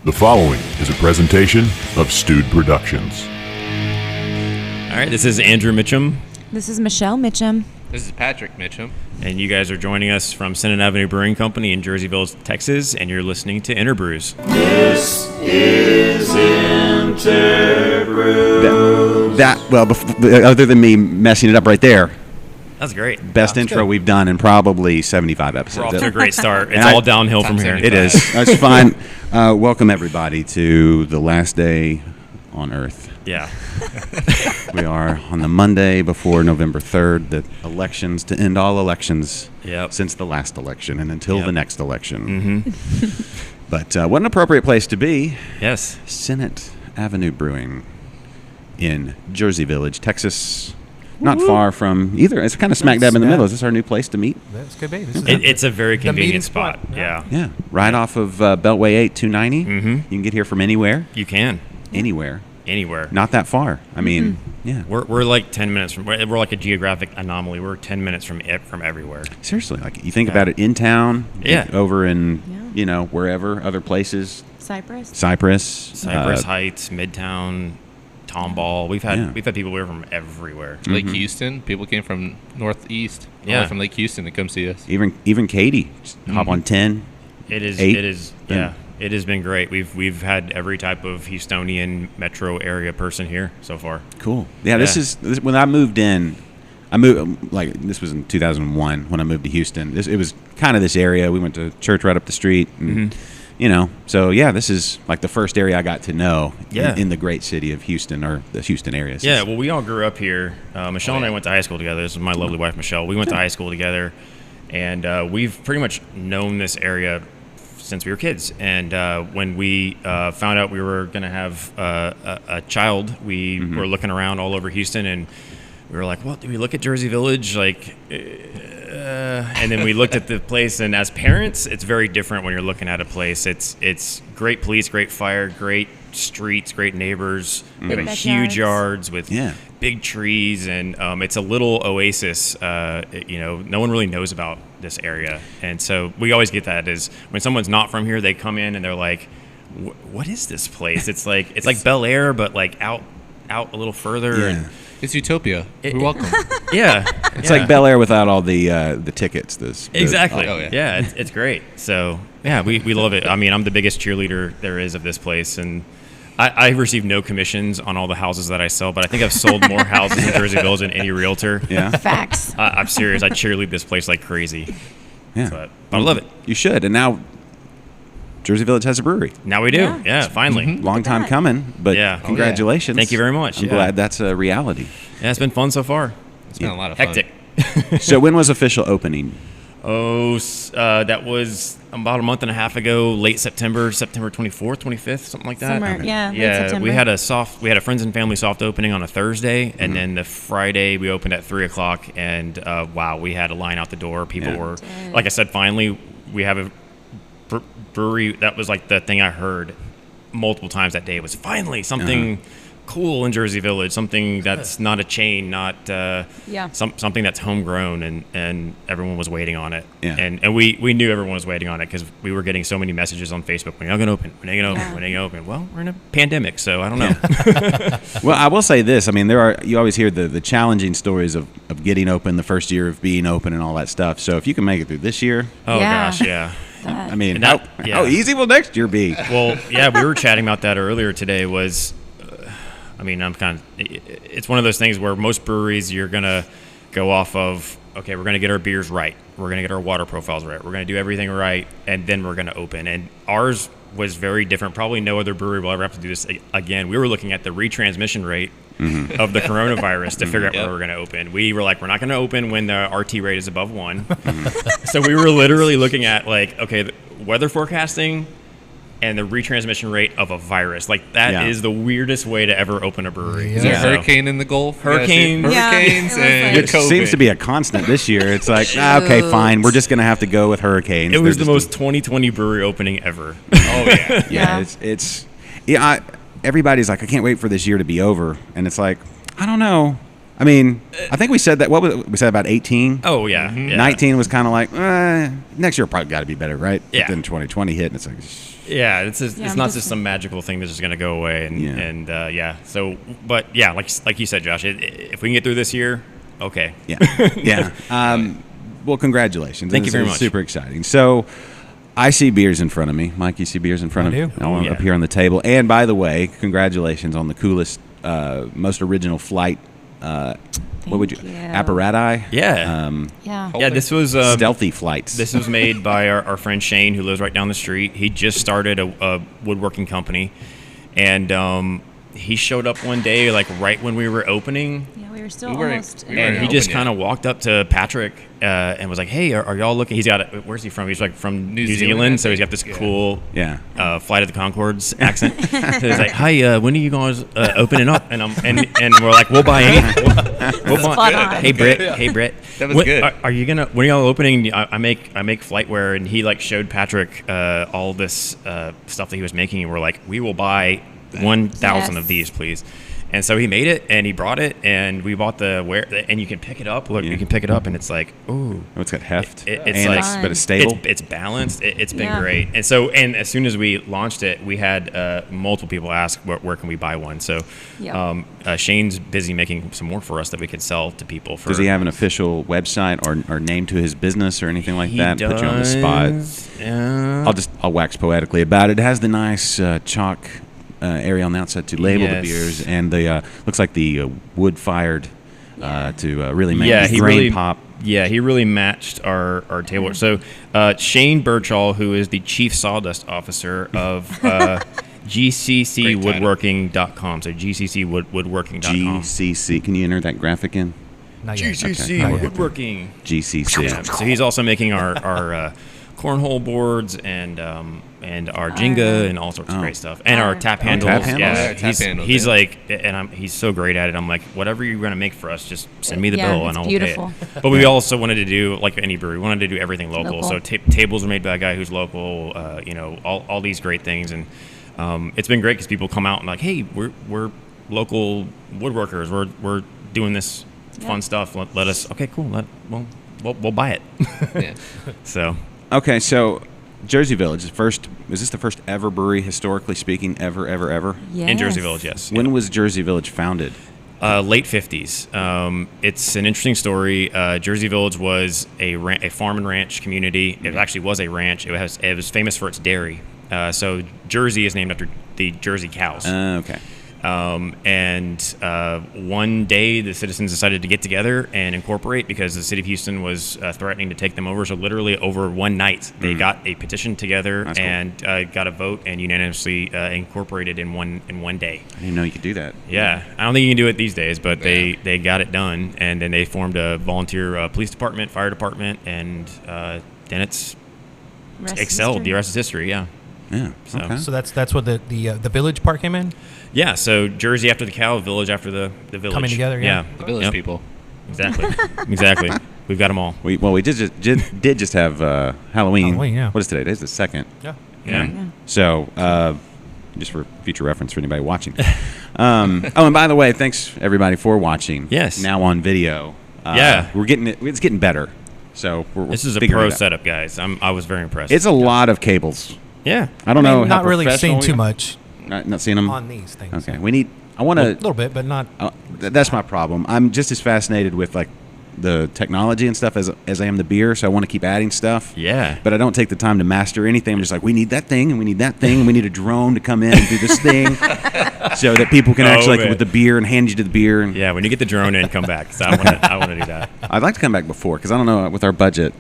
The following is a presentation of Stewed Productions. All right, this is Andrew Mitcham. This is Michelle Mitcham. This is Patrick Mitcham. And you guys are joining us from Senate Avenue Brewing Company in Jersey Village, Texas, and you're listening to InterBrews. This is InterBrews. Other than me messing it up right there, That's great. best intro we've done in probably 75 episodes. We're off to a great start. It's And all downhill from here. It is. That's fine. Welcome, everybody, to the last day on Earth. Yeah. We are on the Monday before November 3rd, the elections, to end all elections since the last election and until the next election. Mm-hmm. But what an appropriate place to be. Yes. Senate Avenue Brewing in Jersey Village, Texas. Not far from either. It's kind of smack dab in the middle. Is this our new place to meet? This could be. It's a very convenient meeting spot. Yeah. Yeah. Right off of Beltway 8, 290. Mm-hmm. You can get here from anywhere. You can. Anywhere. Anywhere. Not that far. I mean, yeah. We're like 10 minutes from. We're like a geographic anomaly. We're 10 minutes from everywhere. Seriously, like you think about it in town, over in wherever other places. Cypress Heights, Midtown, Tomball. We've had people here from everywhere. Lake Houston. People came from Northeast. From Lake Houston to come see us. Even Katie, just hop on 10. It is. 8, it is. Yeah. It has been great. We've had every type of Houstonian metro area person here so far. Cool. Yeah, this is when I moved in. This was in 2001 when I moved to Houston. It was kind of this area. We went to church right up the street, and so this is like the first area I got to know in the great city of Houston or the Houston area. Yeah, well, we all grew up here. Michelle and I went to high school together. This is my lovely wife, Michelle. We went to high school together, and we've pretty much known this area since we were kids. And when we found out we were going to have a child, we were looking around all over Houston, and we were like, well, do we look at Jersey Village? And then we looked at the place, and as parents, it's very different when you're looking at a place. It's great police, great fire, great streets, great neighbors, huge yards with big trees, and it's a little oasis. No one really knows about this area, and so we always get that is when someone's not from here, they come in and they're like, "What is this place?" It's like Bel Air, but like out a little further. Yeah. And It's utopia. We're welcome. It's like Bel Air without all the tickets. Exactly. Yeah. It's great. So we love it. I mean, I'm the biggest cheerleader there is of this place, and I receive no commissions on all the houses that I sell, but I think I've sold more houses in Jersey Village than any realtor. Yeah. Facts. I'm serious. I cheerlead this place like crazy. Yeah. But I love it. You should. And now Jersey Village has a brewery. Now we do. Yeah, finally. Long time coming, but congratulations. Thank you very much. I'm glad that's a reality. Yeah, it's been fun so far. It's been a lot of fun. Hectic. So when was official opening? That was about a month and a half ago, late September 24th, 25th, something like that. Somewhere, late September. We had a friends and family soft opening on a Thursday, and then the Friday we opened at 3:00, and we had a line out the door. People were, like I said, finally we have a brewery. That was like the thing I heard multiple times that day was finally something cool in Jersey Village, something that's not a chain, not something that's homegrown, and everyone was waiting on it. And we knew everyone was waiting on it because we were getting so many messages on Facebook. When are you going to open? When are you going to open? When are you going to open? Well, we're in a pandemic, so I don't know. Well, I will say this. I mean, you always hear the challenging stories of getting open, the first year of being open and all that stuff. So if you can make it through this year. Oh, gosh, yeah. I mean, how easy will next year be? Well, we were chatting about that earlier today was, it's one of those things where most breweries you're going to go off of, okay, we're going to get our beers right. We're going to get our water profiles right. We're going to do everything right, and then we're going to open. And ours was very different. Probably no other brewery will ever have to do this again. We were looking at the retransmission rate of the coronavirus to figure out where we're going to open. We were like, we're not going to open when the RT rate is above 1. So we were literally looking at the weather forecasting and the retransmission rate of a virus. Like, that is the weirdest way to ever open a brewery. Is there a hurricane in the Gulf? Hurricanes And it seems to be a constant this year. It's like, okay, fine. We're just going to have to go with hurricanes. It was the most 2020 brewery opening ever. Oh, yeah. Everybody's like, I can't wait for this year to be over. And it's like, I don't know. I mean, I think we said that. What was it? We said about 18. Oh yeah, yeah. 19 was kind of like next year probably got to be better, right? Yeah. But then 2020 hit, and it's like, Yeah, it's just, it's I'm not just- just some magical thing that's just going to go away. And Yeah. So, but yeah, like you said, Josh, if we can get through this year, okay. yeah, yeah. Well, congratulations. Thank you very It's much. Super exciting. So, I see beers in front of me. Mike, you see beers in front I of do. you? Yeah. Up here on the table. And by the way, congratulations on the coolest, most original flight. What would you? you. Apparati. Yeah. Yeah. Yeah, this was Stealthy Flights. This was made by our friend Shane, who lives right down the street. He just started a woodworking company, and he showed up one day, like right when we were opening, Yeah, we were still We were- almost. we were and he open just yet. kind of walked up to Patrick and was like, "Hey, are y'all looking?" He's got where's he from? He's like from New Zealand, Zealand, I so he's got think. this Yeah. cool yeah. Flight of the Conchords accent. So he's like, "Hi, when are you guys opening up?" And we're like, "We'll buy anything." We'll buy, Spot on. Hey Brett, hey Brett. That was When- good. Are you gonna? When are y'all opening? I make flightware, and he like showed Patrick all this stuff that he was making, and we're like, "We will buy 1,000 Yes. of these, please." And so he made it, and he brought it, and we bought the and you can pick it up. Look, Yeah. you can pick it up, and it's like, ooh. Oh, it's got heft. It's and like- but it's stable. It's balanced. It's been Yeah. great. And so, and as soon as we launched it, we had multiple people ask, where can we buy one? So Yep. Shane's busy making some more for us that we could sell to people. For Does he have an official website or name to his business or anything like that? Put you on the spot. I'll wax poetically about it. It has the nice chalk area on the outside to label the Yes. beers, and the looks like the wood fired to really make Yeah, the he grain really pop. Yeah, he really matched our table. So Shane Birchall, who is the Chief Sawdust Officer of GCCwoodworking.com. So GCCwoodworking.com. GCC. Can you enter that graphic in? Not yet. GCC Not yet. Woodworking. GCC. Yeah, so he's also making our cornhole boards and our Jenga and all sorts of great stuff, and our tap handles. tap handles? Yeah, Yeah, tap handles, he's yeah. like, and he's so great at it. I'm like, whatever you're gonna make for us, just send me the Yeah, bill it's and I'll beautiful. pay it. But we also wanted to do, like any brewery, we wanted to do everything local. Local. So tables are made by a guy who's local. All these great things, and it's been great because people come out and like, hey, we're local woodworkers. We're doing this fun stuff. Let us. Okay, cool. We'll buy it. Yeah. So. Okay, so Jersey Village is this the first ever brewery, historically speaking, ever? In Jersey Village, yes. When was Jersey Village founded? Late 50s. It's an interesting story. Jersey Village was a farm and ranch community. It actually was a ranch. It was famous for its dairy. So Jersey is named after the Jersey cows. Okay. And one day the citizens decided to get together and incorporate because the city of Houston was threatening to take them over. So literally over one night, they got a petition together. That's cool. And got a vote and unanimously incorporated in one day. I didn't know you could do that. Yeah, I don't think you can do it these days, but they got it done, and then they formed a volunteer police department, fire department, and then it's excelled. The rest is history. Yeah. Yeah. So- Okay. So that's what the village part came in. Yeah, so Jersey after the cow, village after the village. Coming together, yeah. The village Yep. people. Exactly. We've got them all. We did just have Halloween. Halloween, yeah. What is today? Today's the 2nd. Yeah. Yeah. So, just for future reference for anybody watching. And by the way, thanks everybody for watching. Yes. Now on video. Yeah. We're getting it. It's getting better. So we're This is a figuring pro it out. setup, guys. I was very impressed. It's a lot of cables. yeah. I don't know. Not how really professional seeing too we- much Not seeing them. on these things. Okay. We need. I want A to. little bit, but not. That's my problem. I'm just as fascinated with like the technology and stuff as I am the beer. So I want to keep adding stuff. Yeah. But I don't take the time to master anything. I'm just like, we need that thing, and we need that thing, and we need a drone to come in and do this thing, so that people can actually, like, man. with the beer and hand you to the beer. And Yeah, when you get the drone in, come back. 'Cause I want to do that. I'd like to come back before, because I don't know, with our budget,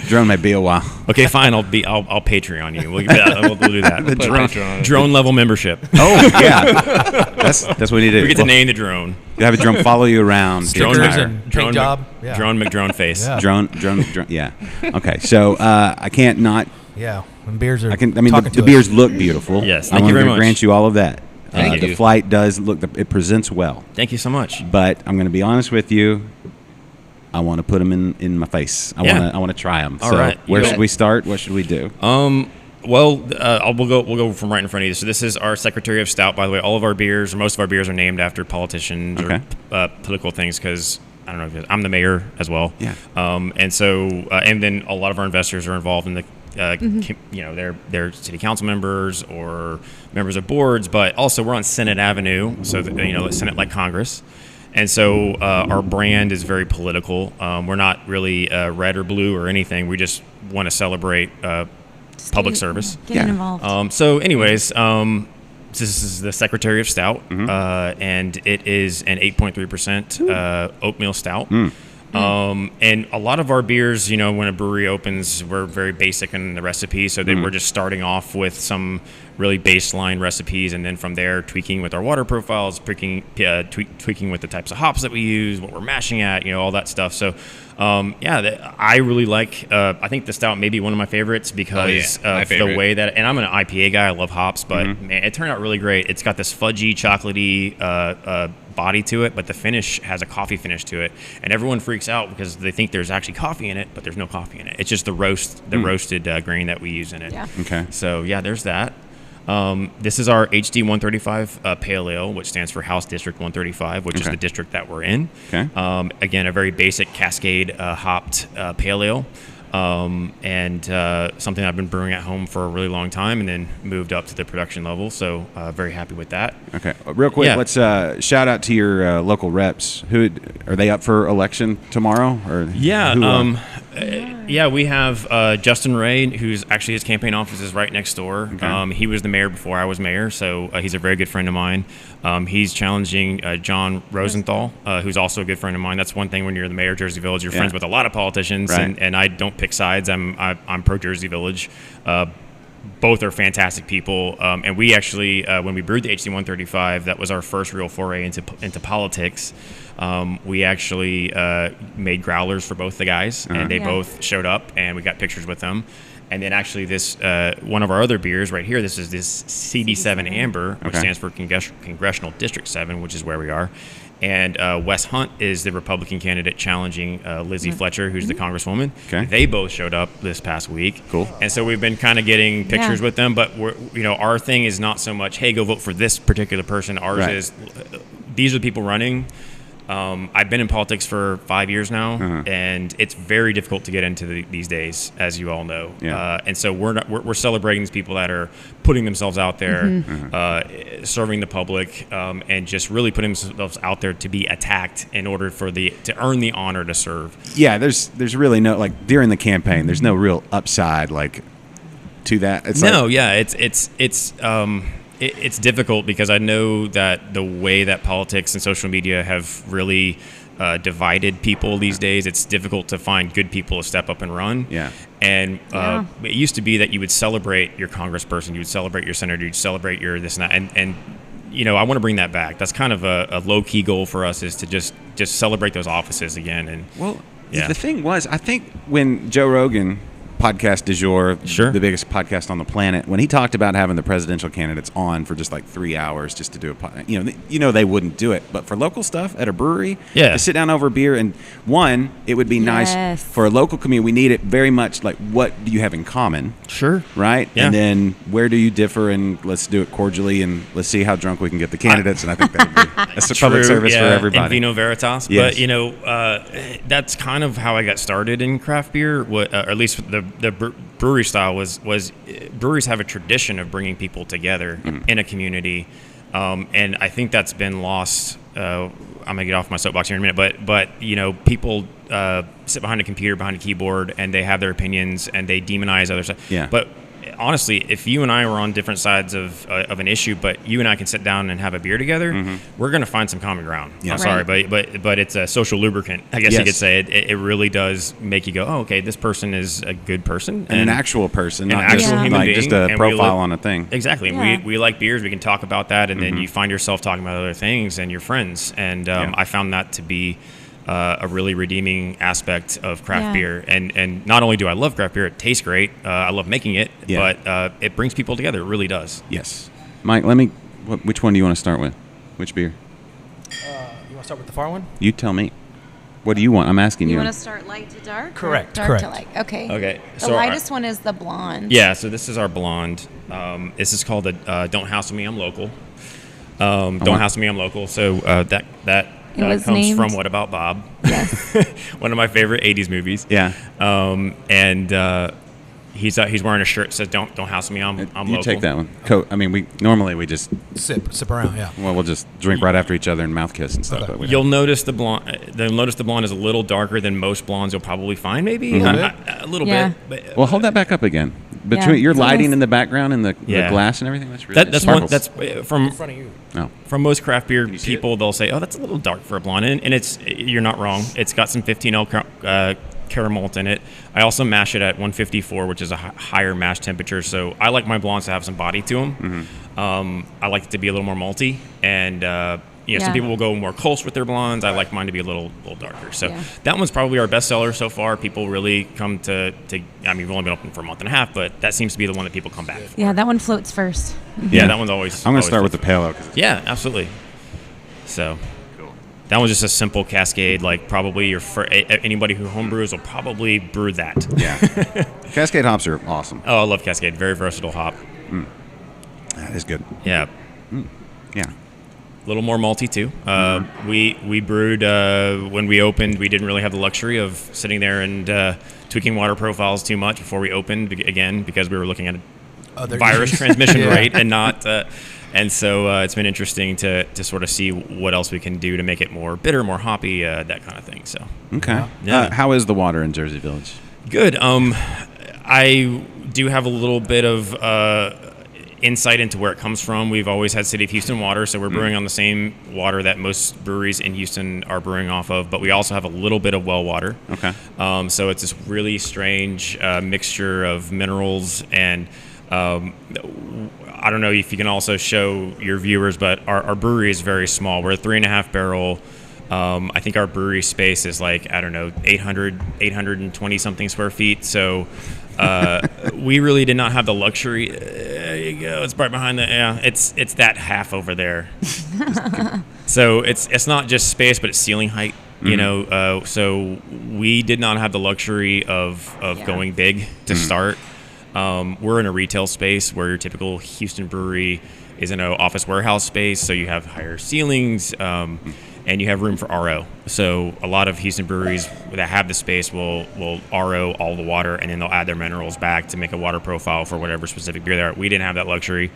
drone may be a while. Okay, fine. I'll Patreon you. We'll do that. The Put a drone. picture on it. Drone level membership. Oh yeah, that's what we need to do. We get to name the drone. You have a drone follow you around. Drone Stickers Mc- and drone paint job. Yeah. Drone McDrone face. Yeah. Drone. Yeah. Okay, so I can't not. Yeah. When beers are. I can. I mean, talking the to beers us. look beautiful. Yes, I thank you want very to much. grant you all of that. Thank The you. flight does look. It presents well. Thank you so much. But I'm going to be honest with you. I want to put them in my face. I Yeah. want to try them. All So right. where You should bet. we start? What should we do? We'll go from right in front of you. So this is our Secretary of Stout. By the way, all of our beers, or most of our beers, are named after politicians or political things because. I don't know if I'm the mayor as well. Yeah. And so, and then a lot of our investors are involved in the, they're city council members or members of boards, but also we're on Senate Avenue. So, Senate like Congress. And so our brand is very political. We're not really red or blue or anything. We just want to celebrate public service. Getting involved. So anyways, this is the Secretary of Stout, and it is an 8.3% oatmeal stout. And a lot of our beers, when a brewery opens, we're very basic in the recipe. So then we're just starting off with some really baseline recipes, and then from there tweaking with our water profiles, tweaking with the types of hops that we use, what we're mashing at, all that stuff. So I really like. I think the stout may be one of my favorites because of the way that. And I'm an IPA guy. I love hops, but man, it turned out really great. It's got this fudgy, chocolatey body to it, but the finish has a coffee finish to it, and everyone freaks out because they think there's actually coffee in it, but there's no coffee in it. It's just the roasted grain that we use in it. Yeah. Okay. So there's that. This is our HD135 Pale Ale, which stands for House District 135, which is the district that we're in. Okay. Again, a very basic Cascade hopped Pale Ale. And something I've been brewing at home for a really long time, and then moved up to the production level. So very happy with that. Okay, real quick, let's shout out to your local reps. Who are they up for election tomorrow? Or we have Justin Ray, who's actually his campaign office is right next door. Okay. He was the mayor before I was mayor, so he's a very good friend of mine. He's challenging John Rosenthal, who's also a good friend of mine. That's one thing when you're the mayor of Jersey Village, you're friends with a lot of politicians, right. and I don't pick sides. I'm pro Jersey Village. Both are fantastic people, and we actually, when we brewed the HD135, that was our first real foray into politics. We actually made growlers for both the guys, and they both showed up, and we got pictures with them. And then actually this one of our other beers right here, this is this CD7 Amber, which stands for Congressional District 7, which is where we are. And Wes Hunt is the Republican candidate challenging Lizzie Fletcher, who's the congresswoman. Okay. They both showed up this past week. Cool. And so we've been kind of getting pictures with them, but our thing is not so much, hey, go vote for this particular person. Ours is, these are the people running. I've been in politics for 5 years now, and it's very difficult to get into these days, as you all know. Yeah. And so we're celebrating these people that are putting themselves out there, serving the public, and just really putting themselves out there to be attacked in order to earn the honor to serve. Yeah, there's really no, during the campaign, there's no real upside to that. It's difficult because I know that the way that politics and social media have really divided people these days, it's difficult to find good people to step up and run. Yeah. And it used to be that you would celebrate your congressperson, you would celebrate your senator, you'd celebrate your this and that. And I want to bring that back. That's kind of a low-key goal for us, is to just celebrate those offices again. And the thing was, I think when Joe Rogan, podcast du jour, the biggest podcast on the planet, when he talked about having the presidential candidates on for just 3 hours just to do a they wouldn't do it, but for local stuff at a brewery, to sit down over a beer, and it would be nice for a local community. We need it very much. What do you have in common? Sure. Right. And then where do you differ, and let's do it cordially, and let's see how drunk we can get the candidates. And I think that's a public service for everybody. In vino veritas. Yes. But that's kind of how I got started in craft beer, or at least the brewery style was breweries have a tradition of bringing people together in a community, and I think that's been lost. I'm gonna get off my soapbox here in a minute, but people sit behind a computer, behind a keyboard, and they have their opinions and they demonize other stuff. Yeah. But honestly, if you and I were on different sides of an issue, but you and I can sit down and have a beer together, we're going to find some common ground. Yeah. I'm sorry, but it's a social lubricant, I guess you could say. It really does make you go, oh, okay, this person is a good person. And an actual person, an not actual just, human being. just a profile on a thing. Exactly. Yeah. We like beers. We can talk about that, and then you find yourself talking about other things and your friends. And I found that to be a really redeeming aspect of craft beer, and not only do I love craft beer, it tastes great. I love making it, but it brings people together. It really does. Yes, Mike. Which one do you want to start with? Which beer? You want to start with the far one? You tell me. What do you want? I'm asking you. You want to start light to dark? or Correct, Dark correct. to light. Okay. Okay, The so our- lightest one is the blonde. Yeah, so this is our blonde. This is called the Don't Hassle Me, I'm Local. Don't Hassle Me, I'm Local. So that It was comes named- from What About Bob? Yes. One of my favorite 80s movies. Yeah. And he's wearing a shirt that says Don't Hassle Me, I'm you Local. take that one. I mean, we just Sip around, yeah. we'll just drink right after each other and mouth kiss and stuff. Okay. But we You'll notice the blonde. Is a little darker than most blondes you'll probably find. Maybe a little Yeah. bit. But, well, hold that back up again. Between your it's lighting almost- in the background and the Yeah. glass and everything, that's really that's sparkles. from In front of you. Oh. from most craft beer you see people. They'll say, "Oh, that's a little dark for a blonde," and it's you're not wrong. It's got some 15L caramel malt in it. I also mash it at 154, which is a higher mash temperature. So I like my blondes to have some body to them. I like it to be a little more malty, and some Yeah. people will go more Kolsch with their blondes. I like mine to be a little darker. So Yeah. that one's probably our best seller so far. People really come to. I mean, we've only been open for a month and a half, but that seems to be the one that people come back for. Yeah, that one floats first. Yeah, that one's always. I'm going always to start with the good. pale ale. 'Cause Yeah, absolutely. So that was just a simple Cascade. Like probably anybody who homebrews will probably brew that. yeah. Cascade hops are awesome. Oh, I love Cascade. Very versatile hop. That is good. Yeah. Yeah. A little more malty too. We brewed when we opened. We didn't really have the luxury of sitting there and tweaking water profiles too much before we opened. Again, because we were looking at Other virus issues. transmission Yeah. rate and not. And so it's been interesting to sort of see what else we can do to make it more bitter, more hoppy, that kind of thing. So Okay. Yeah. How is the water in Jersey Village? good. I do have a little bit of insight into where it comes from. We've always had City of Houston water, so we're brewing on the same water that most breweries in Houston are brewing off of, but we also have a little bit of well water. Okay. So it's this really strange mixture of minerals and I don't know if you can also show your viewers, but our brewery is very small. We're a 3.5 barrel. I think our brewery space is like, I don't know, 820 something square feet. So we really did not have the luxury. There you go. It's right behind the, yeah, it's that half over there. So it's not just space, but it's ceiling height, you know. So we did not have the luxury of going big to start. We're in a retail space where your typical Houston brewery is in an office warehouse space, so you have higher ceilings and you have room for RO. So a lot of Houston breweries that have the space will RO all the water, and then they'll add their minerals back to make a water profile for whatever specific beer they are. We didn't have that luxury,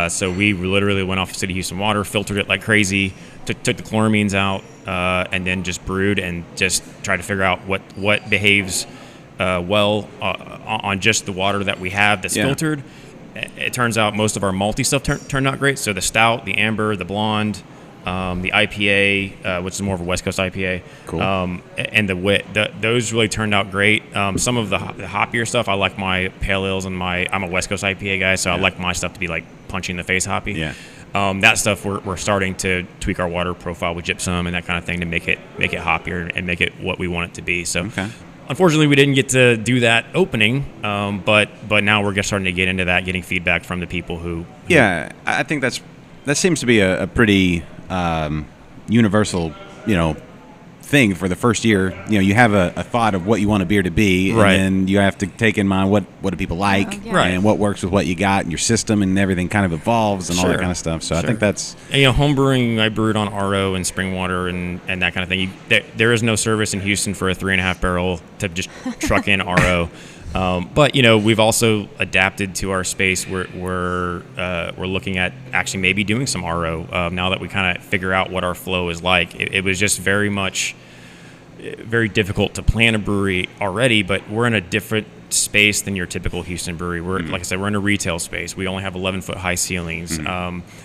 so we literally went off City Houston water, filtered it like crazy, took the chloramines out, and then just brewed and just tried to figure out what behaves on just the water that we have that's filtered. It turns out most of our malty stuff turned out great. So the stout, the amber, the blonde, the IPA, which is more of a West Coast IPA, Cool. and the wit, those really turned out great. Some of the hoppier stuff, I like my pale ales and I'm a West Coast IPA guy, so I like my stuff to be like punching in the face hoppy. Yeah. That stuff we're starting to tweak our water profile with gypsum and that kind of thing to make it hoppier and make it what we want it to be. So. Okay. Unfortunately, we didn't get to do that opening, but now we're just starting to get into that, getting feedback from the people who. Yeah, I think that seems to be a pretty universal, thing for the first year. You have a thought of what you want a beer to be, Right. and then you have to take in mind what do people like, yeah. Right. and what works with what you got, and your system and everything kind of evolves and all that Sure. kind of stuff. So I Sure. think that's And, homebrewing, I brewed on RO and spring water and that kind of thing. There is no service in Houston for a 3.5 barrel to just truck in RO. But we've also adapted to our space. We're looking at actually maybe doing some RO now that we kind of figure out what our flow is like. It was just very difficult to plan a brewery already, but we're in a different space than your typical Houston brewery. We're like I said, we're in a retail space. We only have 11-foot high ceilings.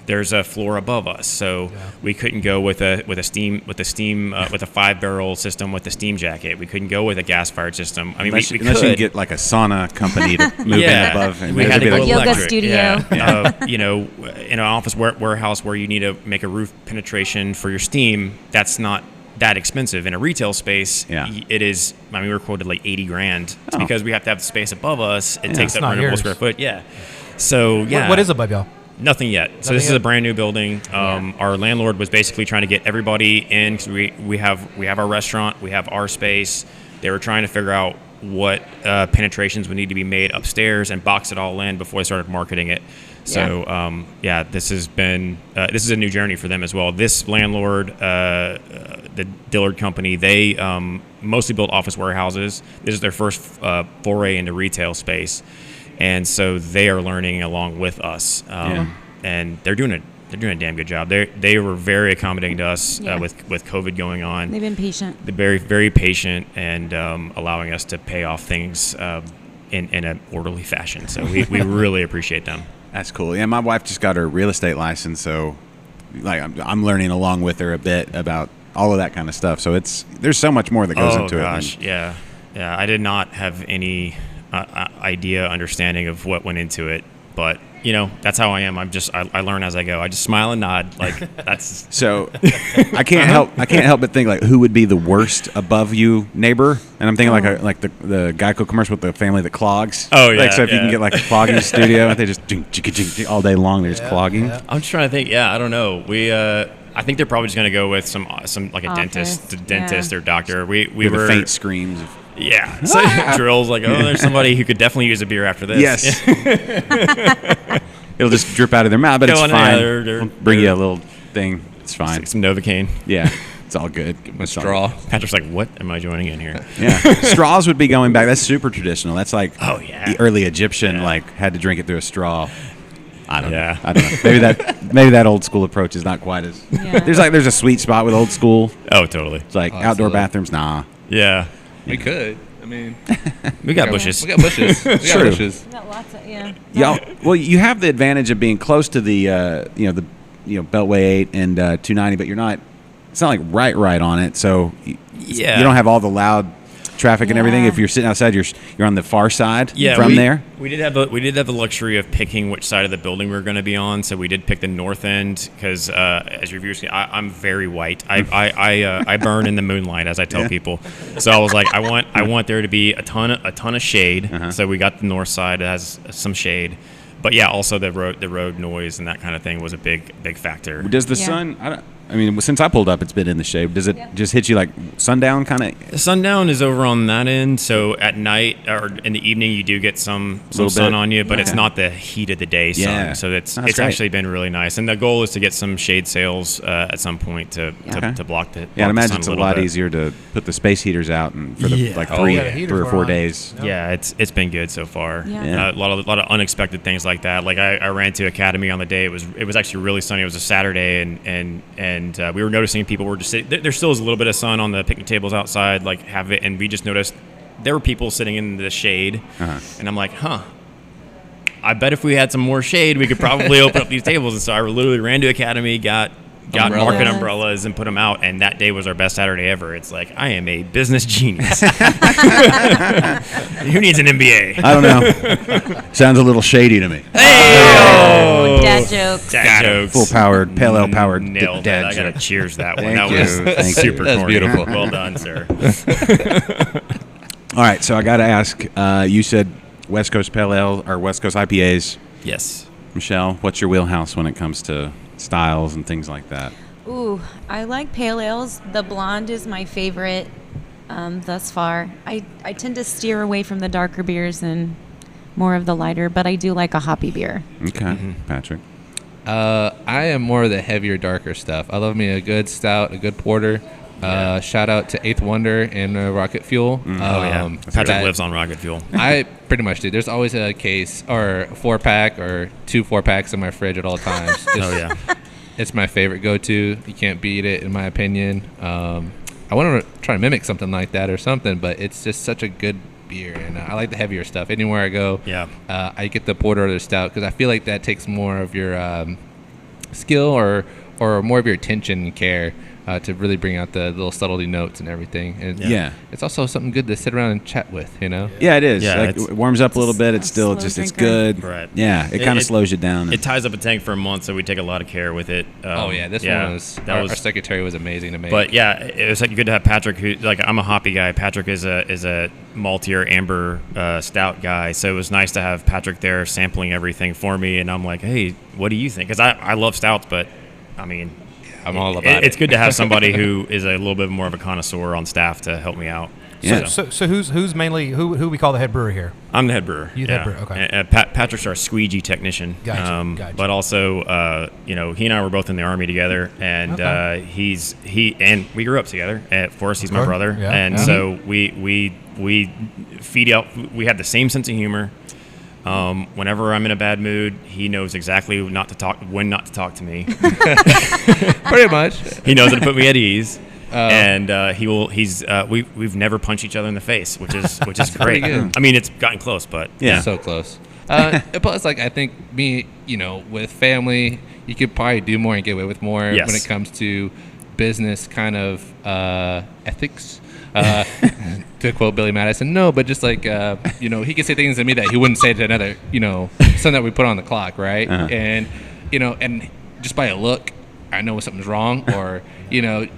There's a floor above us, so we couldn't go with a 5-barrel system with a steam jacket. We couldn't go with a gas-fired system. I mean, unless we you can could get like a sauna company to move Yeah. in above. And We had to maybe go like- Yoga electric. studio. Yeah. In an office warehouse where you need to make a roof penetration for your steam, that's not that expensive. In a retail space, it is. I mean, we were quoted like $80,000. It's because we have to have the space above us. It takes It's up not rentable yours. square foot. Yeah. So yeah. What is above y'all? Nothing yet. So this is a brand new building. Our landlord was basically trying to get everybody in because we have our restaurant, we have our space. They were trying to figure out what penetrations would need to be made upstairs and box it all in before they started marketing it. So this has been this is a new journey for them as well. This landlord, the Dillard Company, they mostly build office warehouses. This is their first foray into retail space. And so they are learning along with us, and they're doing a damn good job. They were very accommodating to us with COVID going on. They've been patient. They're very, very patient and allowing us to pay off things in an orderly fashion. So we really appreciate them. That's cool. Yeah, my wife just got her real estate license, so like I'm learning along with her a bit about all of that kind of stuff. So there's so much more that goes into it. Oh gosh, yeah. I did not have any understanding of what went into it, but that's how I am. I learn as I go. I just smile and nod. Like that's so. I can't help but think like who would be the worst above you neighbor, and I'm thinking like the Geico commercial with the family that clogs. Oh yeah. Like so if you can get like a clogging studio, they just all day long. They're just clogging. Yeah. I'm just trying to think. Yeah, I don't know. I think they're probably just going to go with some like a dentist or doctor. We were faint screams. Yeah, so drills like, there's somebody who could definitely use a beer after this. Yes. It'll just drip out of their mouth, but it's fine. We'll bring you a little thing. It's fine. Some Novocaine. Yeah, it's all good. A straw. Patrick's like, what am I joining in here? Yeah, straws would be going back. That's super traditional. That's like the early Egyptian like had to drink it through a straw. I don't know. Maybe that old school approach is not quite as. Yeah. There's a sweet spot with old school. Oh, totally. It's like outdoor bathrooms. Nah. Yeah. We could. I mean, we got bushes. We got bushes. We got bushes. We got lots of Well, you have the advantage of being close to the Beltway 8 and 290, but you're not. It's not like right on it, so you don't have all the loud traffic and everything. If you're sitting outside, you're on the far side from there. We did have the luxury of picking which side of the building we were going to be on, so we did pick the north end because as your viewers see, I'm very white. I burn in the moonlight, as I tell people. So I was like, I want there to be a ton of shade. So we got the north side that has some shade. But also the road noise and that kind of thing was a big factor. Does the sun? I mean, since I pulled up, it's been in the shade. Does it just hit you like sundown kind of? The sundown is over on that end, so at night or in the evening you do get some sun on you, but it's not the heat of the day sun. Yeah. So it's actually been really nice. And the goal is to get some shade sails at some point to block the I imagine it's a lot easier to put the space heaters out and for the like 3 or 4 days. Yeah, it's been good so far. Yeah. A lot of unexpected things like that. Like I ran to Academy on the day. It was actually really sunny. It was a Saturday and we were noticing people were just sitting. There still is a little bit of sun on the picnic tables outside, and we just noticed there were people sitting in the shade, and I'm like, I bet if we had some more shade, we could probably open up these tables. And so I literally ran to Academy, got market umbrellas and put them out, and that day was our best Saturday ever. It's like, I am a business genius. Who needs an MBA? I don't know. Sounds a little shady to me. Hey! Dad jokes. Dad jokes. Full-powered, pale ale powered nailed dad that. I got to joke. cheers that one. Thank That was super That's corny. beautiful. Well done, sir. All right, so I got to ask, you said West Coast Pale Ale or West Coast IPAs. Yes. Michelle, what's your wheelhouse when it comes to styles and things like that? Ooh, I like pale ales. The blonde is my favorite thus far. I tend to steer away from the darker beers and more of the lighter, but I do like a hoppy beer. Okay, Patrick. I am more of the heavier, darker stuff. I love me a good stout, a good porter. Shout out to Eighth Wonder and Rocket Fuel. Patrick lives on Rocket Fuel. I pretty much do. There's always a case or a 4-pack or 2 4-packs in my fridge at all times. It's my favorite go-to. You can't beat it, in my opinion. I want to try to mimic something like that or something, but it's just such a good beer, and I like the heavier stuff. Anywhere I go, I get the porter or the stout because I feel like that takes more of your skill or more of your attention and care. to really bring out the little subtlety notes and everything. And Yeah. it's also something good to sit around and chat with, you know? Yeah, it is. Yeah, Like, it warms up a little bit. It's still slow just, it's drinker. good. Right. Yeah, it kind of slows you down. It ties up a tank for a month, so we take a lot of care with it. This one was, our secretary was amazing to make. But yeah, it was like good to have Patrick, who, like, I'm a hoppy guy. Patrick is a maltier amber stout guy, so it was nice to have Patrick there sampling everything for me. And I'm like, hey, what do you think? Because I love stouts, but I mean, I'm all about it. It's good to have somebody who is a little bit more of a connoisseur on staff to help me out. Yeah. So who's mainly who we call the head brewer here? I'm the head brewer. You the head brewer, okay. And Patrick's our squeegee technician. Gotcha. But also, he and I were both in the Army together, and and we grew up together. And of course, he's my brother, Yeah. and so we feed out. We have the same sense of humor. Whenever I'm in a bad mood, he knows exactly when not to talk to me. Pretty much. He knows how to put me at ease. And we've never punched each other in the face, which is great. good. I mean, it's gotten close, but Yeah. So close. Plus, like, I think with family, you could probably do more and get away with more Yes. when it comes to business kind of ethics. To quote Billy Madison, no, but just like, he could say things to me that he wouldn't say to another, son that we put on the clock, right? Uh-huh. And, and just by a look, I know when something's wrong, or,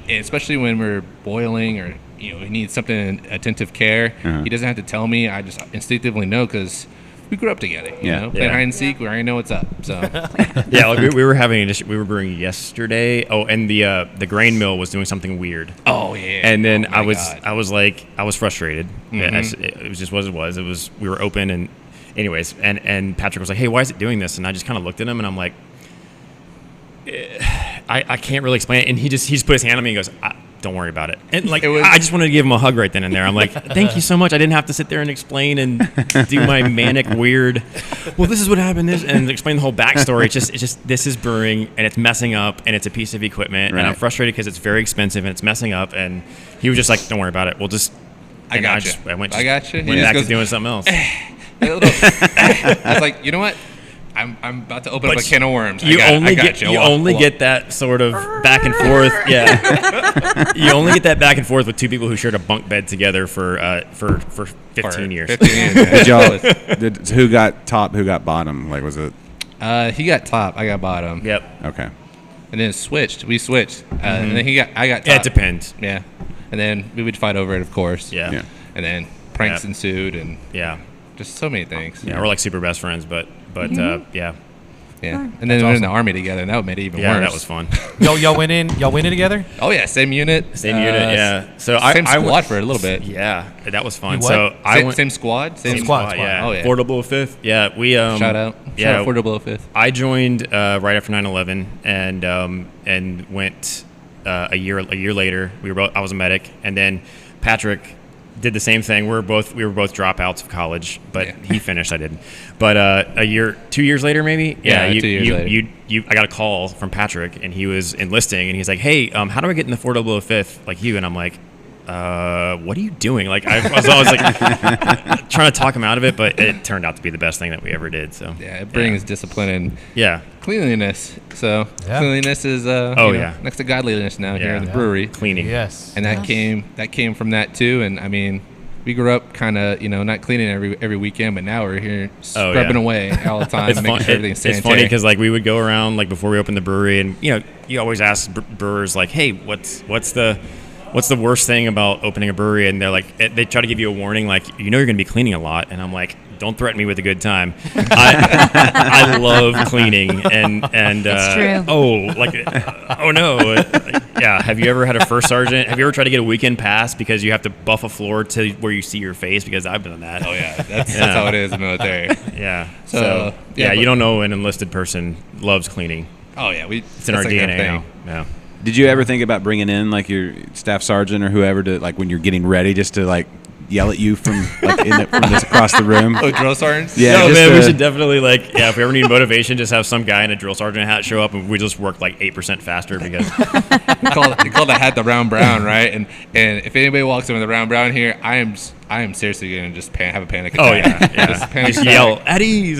especially when we're boiling or, he needs something attentive care. Uh-huh. He doesn't have to tell me. I just instinctively know because we grew up together, playing hide and seek. We already know what's up. So yeah, like we were brewing yesterday. Oh, and the grain mill was doing something weird. Oh yeah. And then Oh, my God. I was frustrated. It was just what it was. We were open, and anyways, and Patrick was like, "Hey, why is it doing this?" And I just kind of looked at him, and I'm like, I can't really explain it. And he just put his hand on me and goes, don't worry about it. And like, I just wanted to give him a hug right then and there. I'm like, thank you so much. I didn't have to sit there and explain and do my manic weird, well, this is what happened, and explain the whole backstory. It's just this is brewing, and it's messing up, and it's a piece of equipment, Right. and I'm frustrated because it's very expensive and it's messing up. And he was just like, don't worry about it. We'll just. I got you. I went got you. Went back to doing something else. I was like, you know what? I'm about to open up a can of worms. You only get that sort of back and forth. Yeah, you only get that back and forth with two people who shared a bunk bed together for 15 years. 15 years. Who got top? Who got bottom? Like, was it? He got top. I got bottom. Yep. Okay. And then switched. We switched. And then I got top. Yeah, it depends. Yeah. And then we would fight over it, of course. Yeah. Yeah. And then pranks Yep. ensued, and Yeah. just so many things. Yeah, we're like super best friends, but yeah. Yeah. And then we were in the Army together, and that made it even Yeah, worse. that was fun. Y'all went in together? Oh yeah, same unit. Same unit, yeah. So same I squad went, for a little bit. yeah, that was fun. You what? So I went Same squad. Same squad. yeah. Oh, yeah. Fort Below Fifth. Yeah, we Shout out. Yeah, Shout out Fort Below Fifth. I joined right after 9/11 and went a year later. I was a medic, and then Patrick did the same thing. We were both dropouts of college, but Yeah. he finished. I didn't. But 2 years later, maybe. Yeah, 2 years later. I got a call from Patrick, and he was enlisting, and he's like, "Hey, how do I get in the Fort Below Fifth like you?" And I'm like, what are you doing? Like, I was always like trying to talk him out of it, but it turned out to be the best thing that we ever did. So Yeah, it brings discipline and yeah, cleanliness. So Yeah. cleanliness is next to godliness now here Yeah. in the brewery. cleaning. Yes. And that came from that too. And I mean, we grew up kind of not cleaning every weekend, but now we're here scrubbing away all the time, making sure everything's sanitary. It's funny because like we would go around like before we opened the brewery, and you always ask brewers like, hey, what's the worst thing about opening a brewery? And they're like, they try to give you a warning, like, you're going to be cleaning a lot. And I'm like, don't threaten me with a good time. I love cleaning, and It's true. oh no, yeah. Have you ever had a first sergeant? Have you ever tried to get a weekend pass because you have to buff a floor to where you see your face? Because I've done that. Oh yeah, that's how it is in the military. Yeah. So, yeah, but- you don't know an enlisted person loves cleaning. Oh yeah, It's in our DNA now. Yeah. Did you ever think about bringing in like your staff sergeant or whoever to like when you're getting ready, just to like yell at you from like from this across the room? Oh, drill sergeants. Yeah, No, just man, we to- should definitely if we ever need motivation, just have some guy in a drill sergeant hat show up, and we just work like 8% faster because They call the hat the round brown, right? And if anybody walks in with a round brown here, I am seriously gonna just have a panic attack. Just panic just attack. yell at ease.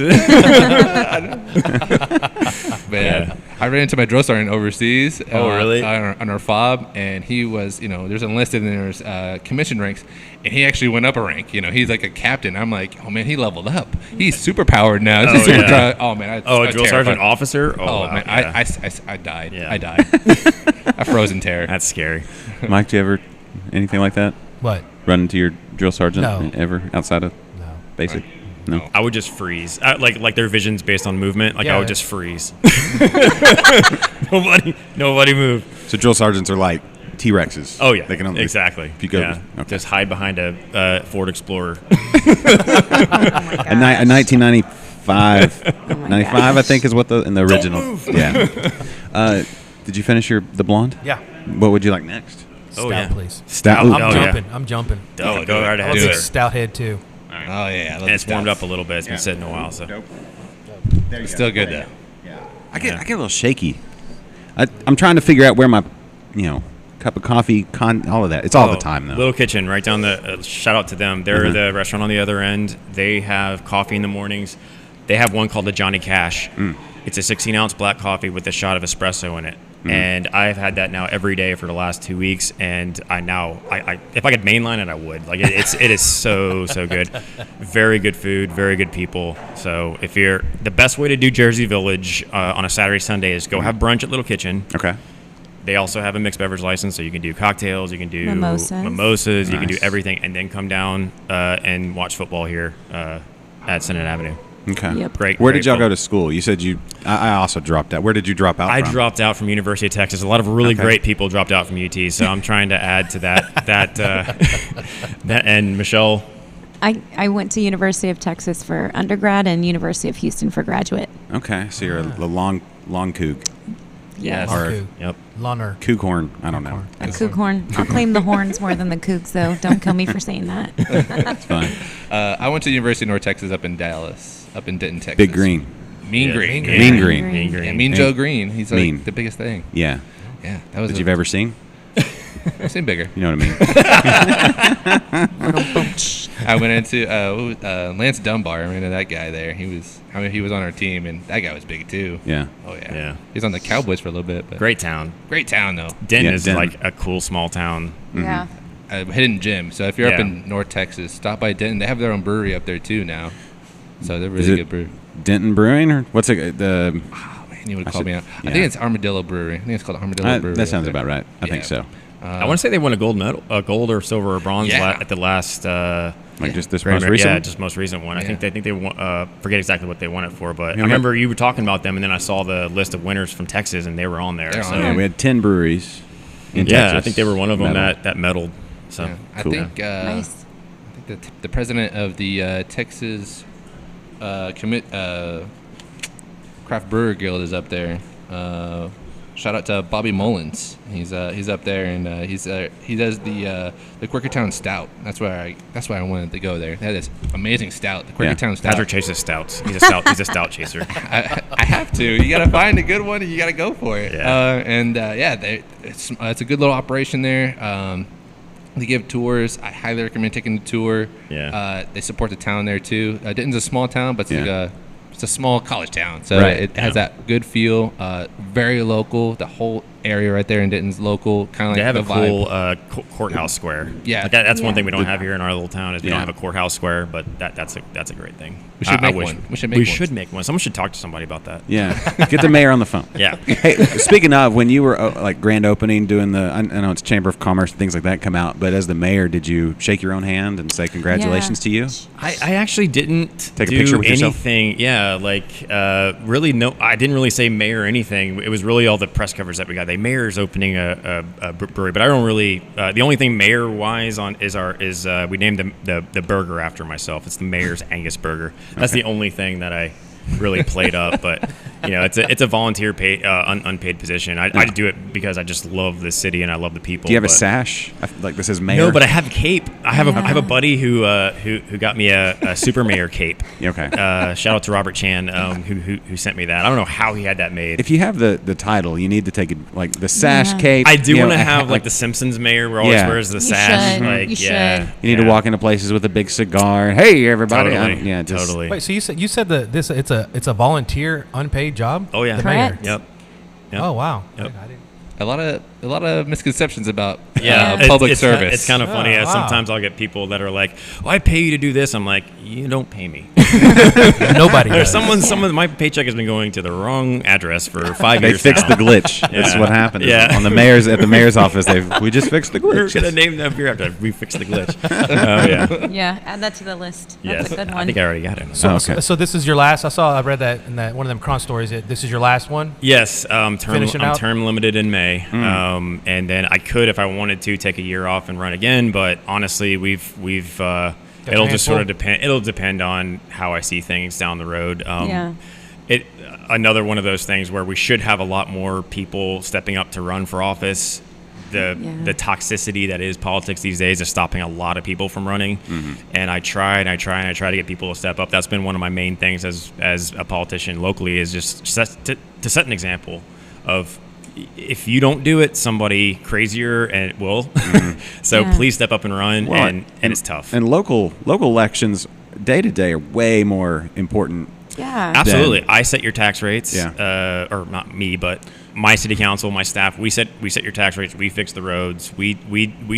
Man, Yeah. I ran into my drill sergeant overseas. Oh, really? On our fob, and he was, there's enlisted and there's commission ranks, and he actually went up a rank. He's like a captain. I'm like, oh man, he leveled up. He's super powered now. Oh, Super yeah. oh man, a drill sergeant officer. Oh wow, man, yeah. I died. Yeah. I died. I froze in terror. That's scary. Mike, do you ever anything like that? What? Run into your drill sergeant No. ever outside of No. basic? No. I would just freeze. Like their vision's based on movement. Like Yeah. I would just freeze. Nobody move. So drill sergeants are like T-Rexes. Oh yeah, They can only, exactly. If you go, yeah. okay. Just hide behind a Ford Explorer. Oh my A 1995, Oh my 95, I gosh. think is what in the original. move. Yeah. Did you finish the blonde? Yeah. What would you like next? Oh, Stout, yeah. please. Stout. Ooh. I'm Oh, yeah. jumping. I'm jumping. Oh, go right I'm ahead, a big sir. stout head too. Oh yeah, I love And it's the warmed stouts. up a little bit. It's been sitting a while, so. It's still good though. I get a little shaky. I'm trying to figure out where my, cup of coffee, all of that. It's all the time though. Little Kitchen, right down the. Shout out to them. They're Mhm. the restaurant on the other end. They have coffee in the mornings. They have one called the Johnny Cash. It's a 16-ounce black coffee with a shot of espresso in it. And I've had that now every day for the last 2 weeks. And I if I could mainline it, I would. Like it is so good. Very good food, very good people. So the best way to do Jersey Village on a Saturday, Sunday is go have brunch at Little Kitchen. Okay. They also have a mixed beverage license, so you can do cocktails, you can do Mimosas. you can do Nice. everything, and then come down and watch football here at Senate Avenue. Okay. Yep. Great. Where great did y'all go football. to school? You said I also dropped out. Where did you drop out I from? dropped out from University of Texas. A lot of really Okay. great people dropped out from UT, so I'm trying to add to that. And Michelle, I went to University of Texas for undergrad and University of Houston for graduate. Okay. So you're a long kook. yes, Or- Coug. yep. Lunner. Kook horn. I don't know. A kook horn. I'll claim the horns more than the kooks, though. Don't kill me for saying that. It's fine. I went to the University of North Texas up in Dallas, up in Denton, Texas. Big green. Mean Yeah, Green. Mean green. Mean Green. Yeah, Mean Joe Green. He's like Mean. the biggest thing. Yeah. Yeah, that was. That you've ever seen? I've seen bigger. You know what I mean? I went into Lance Dunbar. I ran into that guy there. He was on our team, and that guy was big too. Yeah. Oh yeah. Yeah. He was on the Cowboys for a little bit. But Great town. Great town though. Denton Yeah, is Denton. like a cool small town. Yeah. A hidden gem. So if you're up Yeah. in North Texas, stop by Denton. They have their own brewery up there too now. So they're Is really it good brew. Denton Brewing or what's it? The Oh man, you would I have called should- me out. I yeah. think it's Armadillo Brewery. I think it's called Armadillo Brewery. that sounds up there. about right. I think Yeah. so. I want to say they won a gold medal, a gold or silver or bronze Yeah. at the last. Like just this Grand most Mar- recent. Yeah, just most recent one. I think they won. Forget exactly what they won it for, but Yeah, I remember you were talking about them, and then I saw the list of winners from Texas, and they were on there. They're So on Yeah, we had 10 breweries. In yeah, Texas. I think they were one of them Medal. that medaled. So Yeah. I Cool. think Nice. I think the president of the Texas Craft Brewer Guild is up there. Shout out to Bobby Mullins. He's up there, and he does the Quakertown Stout. That's why I wanted to go there. They had this amazing stout, the Quakertown Stout. Patrick chases stouts. He's a stout chaser. I have to. You got to find a good one, and you got to go for it. Yeah. It's a good little operation there. They give tours. I highly recommend taking the tour. Yeah. They support the town there too. Denton's a small town, but it's a small college town, so Right. it has that good feel. Very local. The whole area right there in Denton's local. Kind of They like have the a vibe. cool courthouse square. Yeah. Like that's one Yeah. thing we don't have here in our little town is we Yeah. don't have a courthouse square, but that's a great thing. We should I make wish- one. We should We make one. should make one. Someone should talk to somebody about that. Yeah. Get the mayor on the phone. Yeah. Hey, speaking of, when you were like grand opening, doing I know it's Chamber of Commerce and things like that come out, but as the mayor, did you shake your own hand and say congratulations to you? I actually didn't Take a do picture with yourself? anything. Yeah, really no. I didn't really say mayor or anything. It was really all the press coverage that we got. The mayor's opening a brewery, but I don't really. The only thing mayor wise on is we named the burger after myself. It's the mayor's Angus burger. That's the only thing that I really played up, but it's a volunteer paid unpaid position. I do it because I just love the city and I love the people. Do you have a but- sash? Like this is mayor? No, but I have a cape. I have a buddy who got me a super mayor cape. Okay. Shout out to Robert Chan who sent me that. I don't know how he had that made. If you have the title, you need to take it like the sash cape. I do you know, want to have like the Simpsons mayor where always Yeah. wears the You sash. should. Like You yeah, should. You need to walk into places with a big cigar. Hey, everybody! Totally. Wait, so you said that it's a volunteer unpaid job? Oh yeah. The mayor. Correct. Yep. Yep. Oh wow. Yep. I didn't- A lot of misconceptions about Yeah, public it's service. It's kind of funny. Oh, wow. Sometimes I'll get people that are like, "Well, I pay you to do this." I'm like, "You don't pay me." Nobody. There's does. someone. My paycheck has been going to the wrong address for 5 They years. fixed now. the glitch. That's Yeah. what happened. Yeah. On the mayor's office, we just fixed the We're glitch. gonna name that beer after we fixed the glitch. Oh yeah. Yeah, add that to the list. That's Yes. a good one. I think I already got it. So, Oh, okay. so this is your last. I read that in that one of them cron stories. That this is your last one. Yes, Finishing out? term limited in May, and then I could, if I wanted to, take a year off and run again. But honestly, it'll just sort of depend. It'll depend on how I see things down the road. Yeah. Another one of those things where we should have a lot more people stepping up to run for office. The toxicity that is politics these days is stopping a lot of people from running. And I try to get people to step up. That's been one of my main things as a politician locally, is just to set an example of, if you don't do it, somebody crazier and it will. So Yeah. please step up and run. Well, and it's tough. And local elections, day to day, are way more important. Yeah. Absolutely. I set your tax rates. Yeah. Or not me, but my city council, my staff. We set your tax rates. We fix the roads. We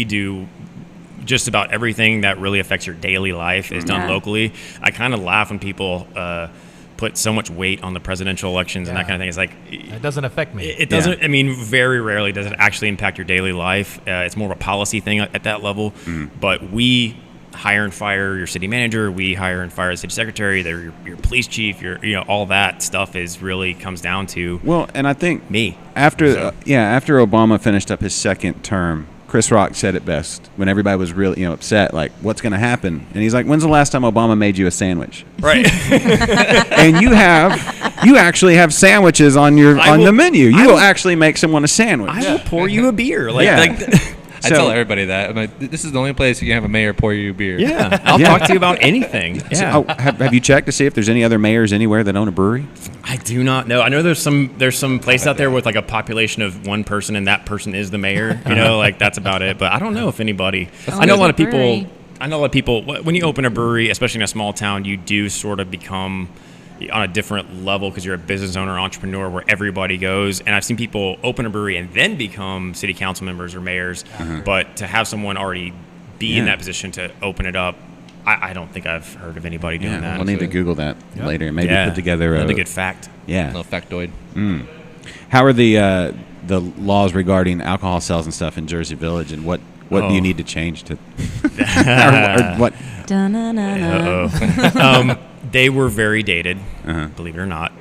do just about everything that really affects your daily life is done Yeah. locally. I kind of laugh when people put so much weight on the presidential elections and that Yeah. kind of thing. It's like, It doesn't affect me. it doesn't. I mean, very rarely does it actually impact your daily life. It's more of a policy thing at that level. But we hire and fire your city manager. We hire and fire the city secretary. They're your police chief. All that stuff really comes down to Well, and I think me. after So- after Obama finished up his second term, Chris Rock said it best when everybody was really upset, like, what's going to happen? And he's like, when's the last time Obama made you a sandwich? Right. And you actually have sandwiches on the menu. You will actually make someone a sandwich. I will pour you a beer. Yeah. I So- tell everybody that. I'm like, this is the only place you can have a mayor pour you a beer. yeah. I'll Yeah. talk to you about anything. Yeah. Oh, have you checked to see if there's any other mayors anywhere that own a brewery? I do not know. I know there's some place out there with like a population of one person, and that person is the mayor. Like that's about it. But I don't know if anybody. I know a lot of people. Brewery. I know a lot of people. When you open a brewery, especially in a small town, you do sort of become on a different level because you're a business owner, entrepreneur, where everybody goes. And I've seen people open a brewery and then become city council members or mayors. But to have someone already be in Yeah. that position to open it up, I don't think I've heard of anybody doing that. We'll need to Google that later and maybe Yeah. put together Another good fact. Yeah. No factoid. How are the laws regarding alcohol sales and stuff in Jersey Village, and what do you need to change to or what? Da-na-na-na. They were very dated, believe it or not.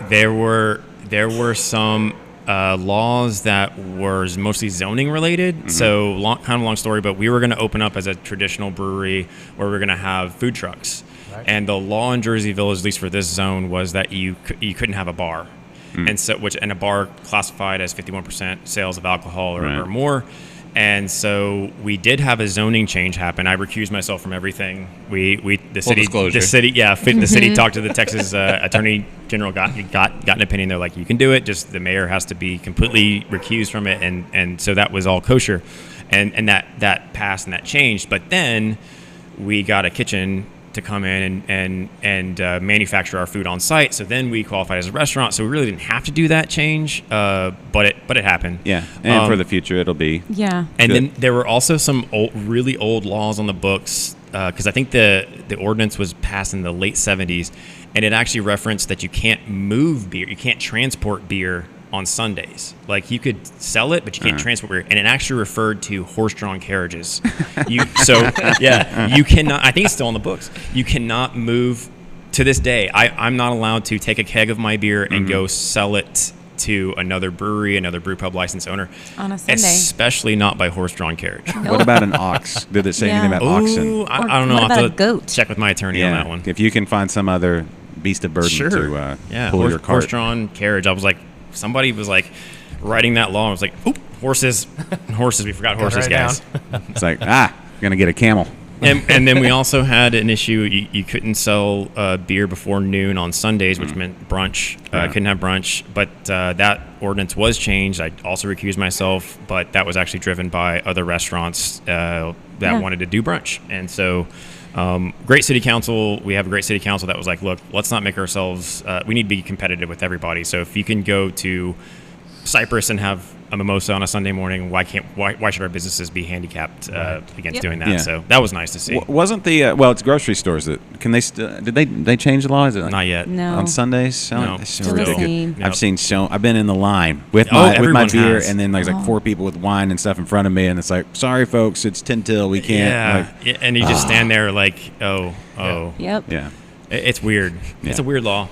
There were some laws that were mostly zoning related. So kind of long story, but we were going to open up as a traditional brewery where we are going to have food trucks. Right. And the law in Jersey Village, at least for this zone, was that you couldn't have a bar, and a bar classified as 51% sales of alcohol or more. And so we did have a zoning change happen. I recused myself from everything. The city talked to the Texas Attorney General, got an opinion. They're like, you can do it. Just the mayor has to be completely recused from it. And so that was all kosher, and that passed and that changed. But then we got a kitchen to come in and manufacture our food on site. So then we qualified as a restaurant. So we really didn't have to do that change, but it happened. Yeah, and for the future it'll be. Yeah. And Good. then there were also some really old laws on the books, because I think the ordinance was passed in the late 70s, and it actually referenced that you can't move beer, you can't transport beer on Sundays. Like, you could sell it, but you can't transport beer. And it actually referred to horse-drawn carriages. You cannot, I think it's still in the books, you cannot move, to this day, I'm not allowed to take a keg of my beer and go sell it to another brewery, another brew pub license owner. On a Sunday. Especially not by horse-drawn carriage. What about an ox? Did it say anything Yeah. about oxen? Ooh, Or I don't know. what I'll have about to a goat? check with my attorney on that one. If you can find some other beast of burden Sure. to Yeah, pull your cart. horse-drawn carriage. I was like, somebody was like writing that law. I was like, oop, horses. We forgot horses, write it guys. It's like, gonna get a camel. And then we also had an issue. You couldn't sell beer before noon on Sundays, which meant brunch. Couldn't have brunch. But that ordinance was changed. I also recused myself, but that was actually driven by other restaurants that wanted to do brunch. And so great city council. We have a great city council that was like, look, let's not make ourselves, we need to be competitive with everybody. So if you can go to Cypress and have a mimosa on a Sunday morning. Why should our businesses be handicapped against doing that? Yeah. So that was nice to see. Wasn't the well? It's grocery stores that can they did they change the law? Is it like Not yet. No. on Sundays? No. It's Still the same. I've seen I've been in the line with Oh, my with my everyone beer, has. and then there's like 4 people with wine and stuff in front of me, and it's like, sorry folks, it's 10 till, we can't. Yeah. Like, Yeah, and you just stand there like, oh. Yep. yeah. It's weird. It's a weird law.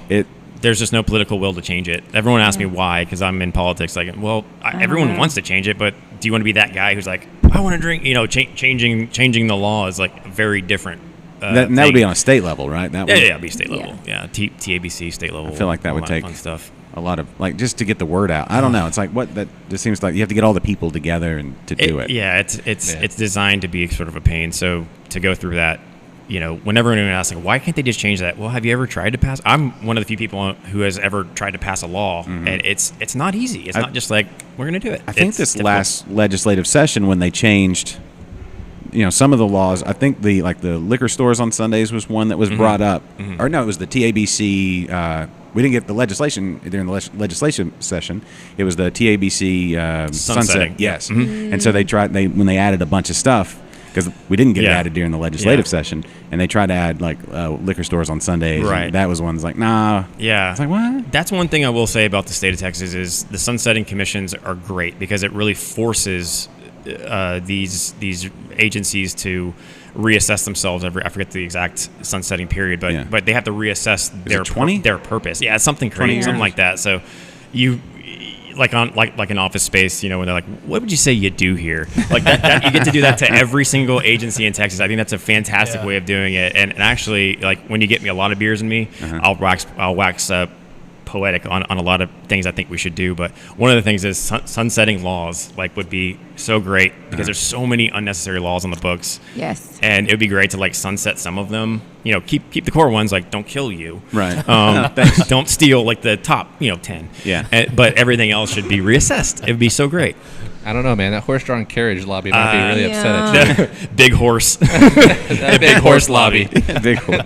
There's just no political will to change it. Everyone asks me why, because I'm in politics. Like, well, everyone wants to change it, but do you want to be that guy who's like, I want to drink? You know, changing the law is like very different. that would be on a state level, right? That Yeah, one? it'd be state level. Yeah, TABC state level. I feel like that all would take fun stuff. a lot of like just to get the word out. I don't know. It's like that just seems like you have to get all the people together and to do it. Yeah, it's designed to be sort of a pain. So to go through that, you know, whenever anyone asks, like, why can't they just change that? Well, have you ever tried to pass? I'm one of the few people who has ever tried to pass a law, and it's not easy. It's not just like we're going to do it. I think It's this difficult. last legislative session when they changed, you know, some of the laws. I think the liquor stores on Sundays was one that was brought up, or no, it was the TABC. We didn't get the legislation during the legislation session. It was the TABC sunset. Yes, and so when they added a bunch of stuff. Because we didn't get it added during the legislative session, and they tried to add like liquor stores on Sundays. Right. And that was one that's like, nah. Yeah. It's like, what? That's one thing I will say about the state of Texas is the sunsetting commissions are great because it really forces these agencies to reassess themselves every. I forget the exact sunsetting period, but they have to reassess their purpose. Yeah, it's something crazy, something like that. So you. Like an office space, you know, when they're like, "What would you say you do here?" Like that you get to do that to every single agency in Texas. I think that's a fantastic way of doing it. And actually, like when you get me a lot of beers in me, I'll wax poetic on a lot of things I think we should do. But one of the things is sunsetting laws like would be so great because there's so many unnecessary laws on the books. Yes. And it would be great to like sunset some of them. You know, keep the core ones like don't kill you. Right. Don't steal like the top 10. Yeah. But everything else should be reassessed. It would be so great. I don't know, man. That horse-drawn carriage lobby might be really upset at you. Big horse. That big horse lobby. Big horse.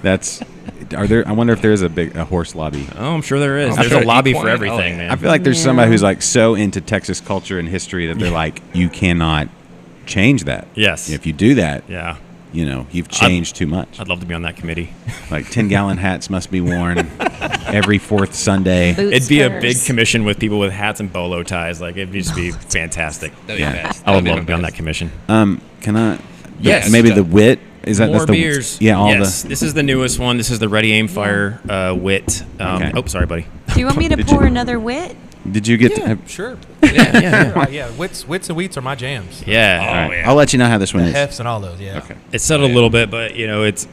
That's. I wonder if there is a horse lobby. Oh, I'm sure there is. I'm There's sure a lobby for equine. everything, Oh, yeah. man. I feel like there's somebody who's like so into Texas culture and history that they're like, you cannot change that. Yes. If you do that, Yeah. you know, you've changed too much. I'd love to be on that committee. Like 10-gallon hats must be worn every fourth Sunday. Boots It'd be a big first. commission with people with hats and bolo ties. Like it'd just be fantastic. That'd be Yeah. the best. I would That'd love to be on the that commission. Can I? Yes. Maybe the wit. Is that More that's the beers. Yeah. All yes. This is the newest one. This is the Ready Aim Fire wit. Okay. Oh, sorry, buddy. Do you want me to Did pour you- another wit? Did you get? Yeah, to, sure. Yeah. Yeah, wits and wheats are my jams. Yeah. all right. I'll let you know how this one is. Hefts and all those, yeah. Okay. It's settled a little bit, but you know, it's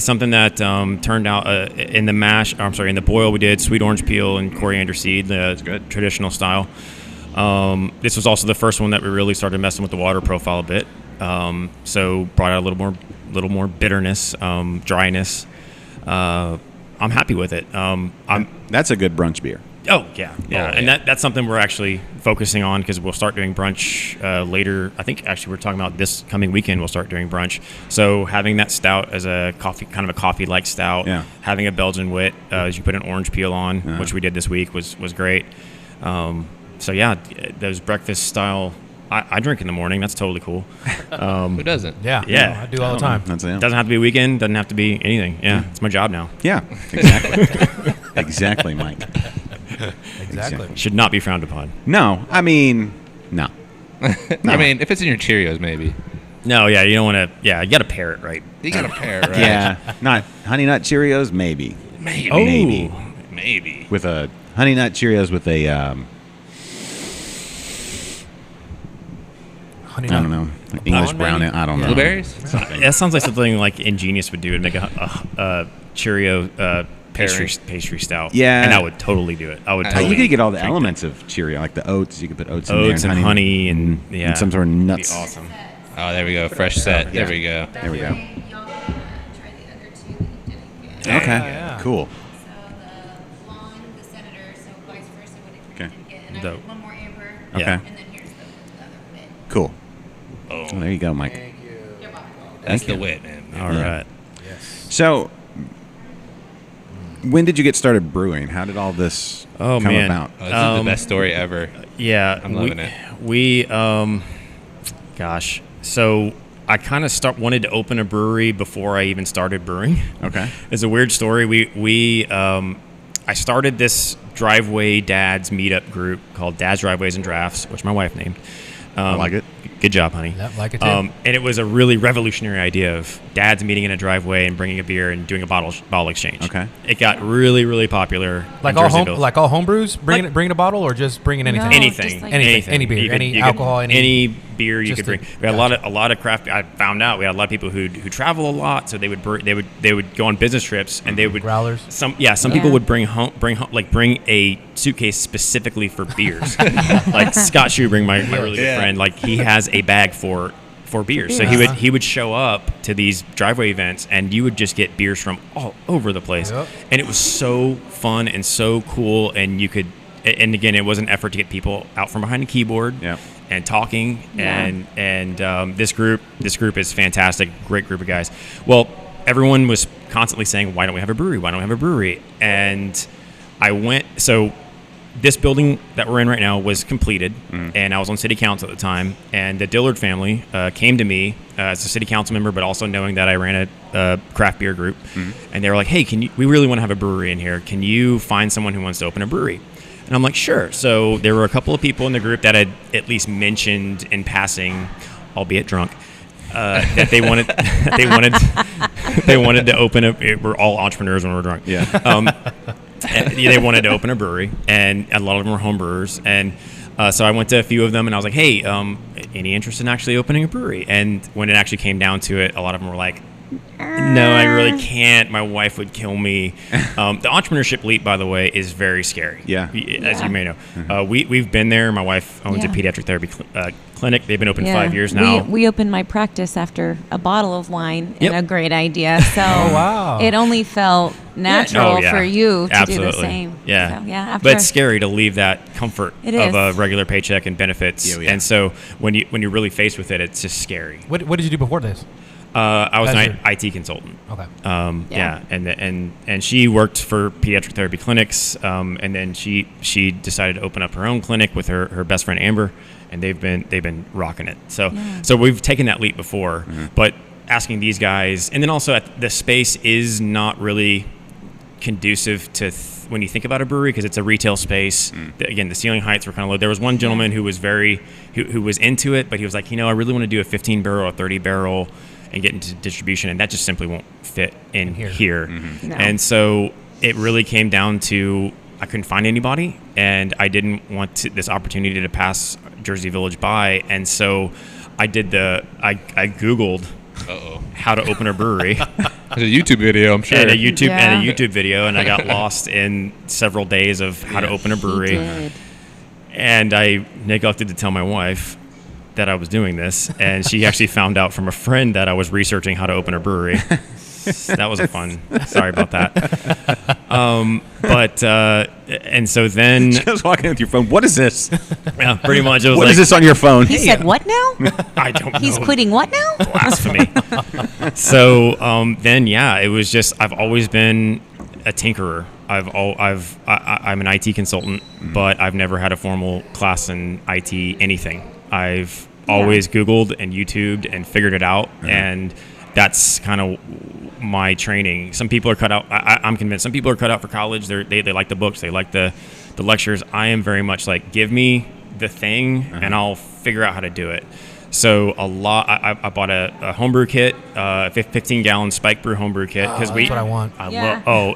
something that turned out in the mash. In the boil we did sweet orange peel and coriander seed, the traditional style. This was also the first one that we really started messing with the water profile a bit. So brought out a little more bitterness, dryness. I'm happy with it. That's a good brunch beer. Oh yeah, and that's something we're actually focusing on because we'll start doing brunch later. I think actually we're talking about this coming weekend. We'll start doing brunch. So having that stout as a coffee-like stout, having a Belgian wit as you put an orange peel on, which we did this week, was great. So yeah, those breakfast style. I drink in the morning. That's totally cool. Who doesn't? Yeah. Yeah. I do all the time. That's it. Doesn't have to be a weekend. Doesn't have to be anything. Yeah, it's my job now. Yeah. Exactly. Exactly, Mike. Exactly. Should not be frowned upon. No, I mean, no. I mean, if it's in your Cheerios, maybe. No, yeah, you don't want to. Yeah, you got to pair it right. You got a pair, right? Yeah, not Honey Nut Cheerios, maybe. Maybe. Oh. Maybe. With a Honey Nut Cheerios with a, Honey I don't nut. know, English Blonde, brown. maybe? I don't know. Blueberries? That sounds like something like Ingenious would do. It'd make a Cheerio pastry stout. Yeah. and I would totally do it. I would. Totally You could get all the drink elements of Cheerio, like the oats. You could put oats in Oats there, and honey and and some sort of It'd be nuts. awesome. Oh, there we go. Fresh set. Yeah. There we go. There we go. Y'all try the other two that you didn't get. Okay, yeah. cool. So the blonde, the senator, so vice versa, what Okay. it didn't get. And I Dope. did one more amber. Okay. Yeah. And then here's the other bit. Cool. Oh, there you go, Mike. That's the wit, man. All Yeah. right. So, when did you get started brewing? How did all this come about? Oh, this is the best story ever. Yeah, I'm loving it. We, gosh, so I kind of wanted to open a brewery before I even started brewing. Okay, it's a weird story. I started this driveway dads meetup group called Dads Driveways and Drafts, which my wife named. I like it. Good job, honey. Yep, like it too. And it was a really revolutionary idea of dads meeting in a driveway and bringing a beer and doing a bottle exchange. Okay. It got really, really popular. Like in all Jerseyville. like all home brews, bringing a bottle, or just bringing anything. No. Anything, just like- Anything, any beer, You could- any you could- alcohol, any beer you just could bring. a- We had a lot of craft. I found out we had a lot of people who travel a lot, so they would go on business trips and they would growlers. Some Yeah. people would bring a suitcase specifically for beers. Like Scott Schubring, my really good friend, like he has a bag for beers. So he would show up to these driveway events and you would just get beers from all over the place. Yep. And it was so fun and so cool, and you could, and again, it was an effort to get people out from behind a keyboard Yep. and talking. Yeah. And this group is fantastic, great group of guys. Well, everyone was constantly saying, "Why don't we have a brewery? Why don't we have a brewery?" And I went. So this building that we're in right now was completed, and I was on city council at the time. And the Dillard family came to me as a city council member, but also knowing that I ran a craft beer group. And they were like, "Hey, we really want to have a brewery in here. Can you find someone who wants to open a brewery?" And I'm like, "Sure." So there were a couple of people in the group that had at least mentioned in passing, albeit drunk, that they wanted to open a. We're all entrepreneurs when we're drunk. Yeah. They wanted to open a brewery, and a lot of them were home brewers. And so I went to a few of them, and I was like, "Hey, any interest in actually opening a brewery?" And when it actually came down to it, a lot of them were like, "No, I really can't. My wife would kill me." The entrepreneurship leap, by the way, is very scary. Yeah. As you may know, we've been there. My wife owns a Yeah. pediatric therapy clinic. They've been open Yeah. 5 years now. We opened my practice after a bottle of wine and Yep. a great idea. So wow. it only felt natural Oh, yeah. for you to Absolutely. do the same. Yeah. So, yeah. After But it's scary to leave that comfort It of a is. regular paycheck and benefits. Yeah, yeah. And so when you're really faced with it, it's just scary. What did you do before this? I was As an your- IT consultant. Okay. Yeah, and she worked for pediatric therapy clinics, and then she decided to open up her own clinic with her best friend Amber, and they've been rocking it. So we've taken that leap before, but asking these guys, and then also the space is not really conducive to when you think about a brewery, because it's a retail space. Again, the ceiling heights were kind of low. There was one gentleman who was who was into it, but he was like, I really want to do a 15 barrel or 30 barrel and get into distribution, and that just simply won't fit in here. No. And so it really came down to I couldn't find anybody, and I didn't want this opportunity to pass Jersey Village by, and so I Googled how to open a brewery. There's a YouTube video, I'm sure. and a YouTube Yeah. video, and I got lost in several days of how to open a He brewery. did. And I neglected to tell my wife that I was doing this, and she actually found out from a friend that I was researching how to open a brewery. That was fun. Sorry about that. And so then, Just walking in with your phone. What is this? yeah, pretty much it was What like, is this on your phone? He said, "What now? I don't know. He's quitting what now?" Blasphemy. So then, yeah, it was just I've always been a tinkerer. I'm an IT consultant, but I've never had a formal class in IT anything. I've always Googled and YouTubed and figured it out, and that's kind of my training. Some people are cut out. I'm convinced some people are cut out for college. They like the books. They like the lectures. I am very much like, give me the thing and I'll figure out how to do it. So I bought a homebrew kit, 15-gallon Spike Brew homebrew kit, because That's what I want.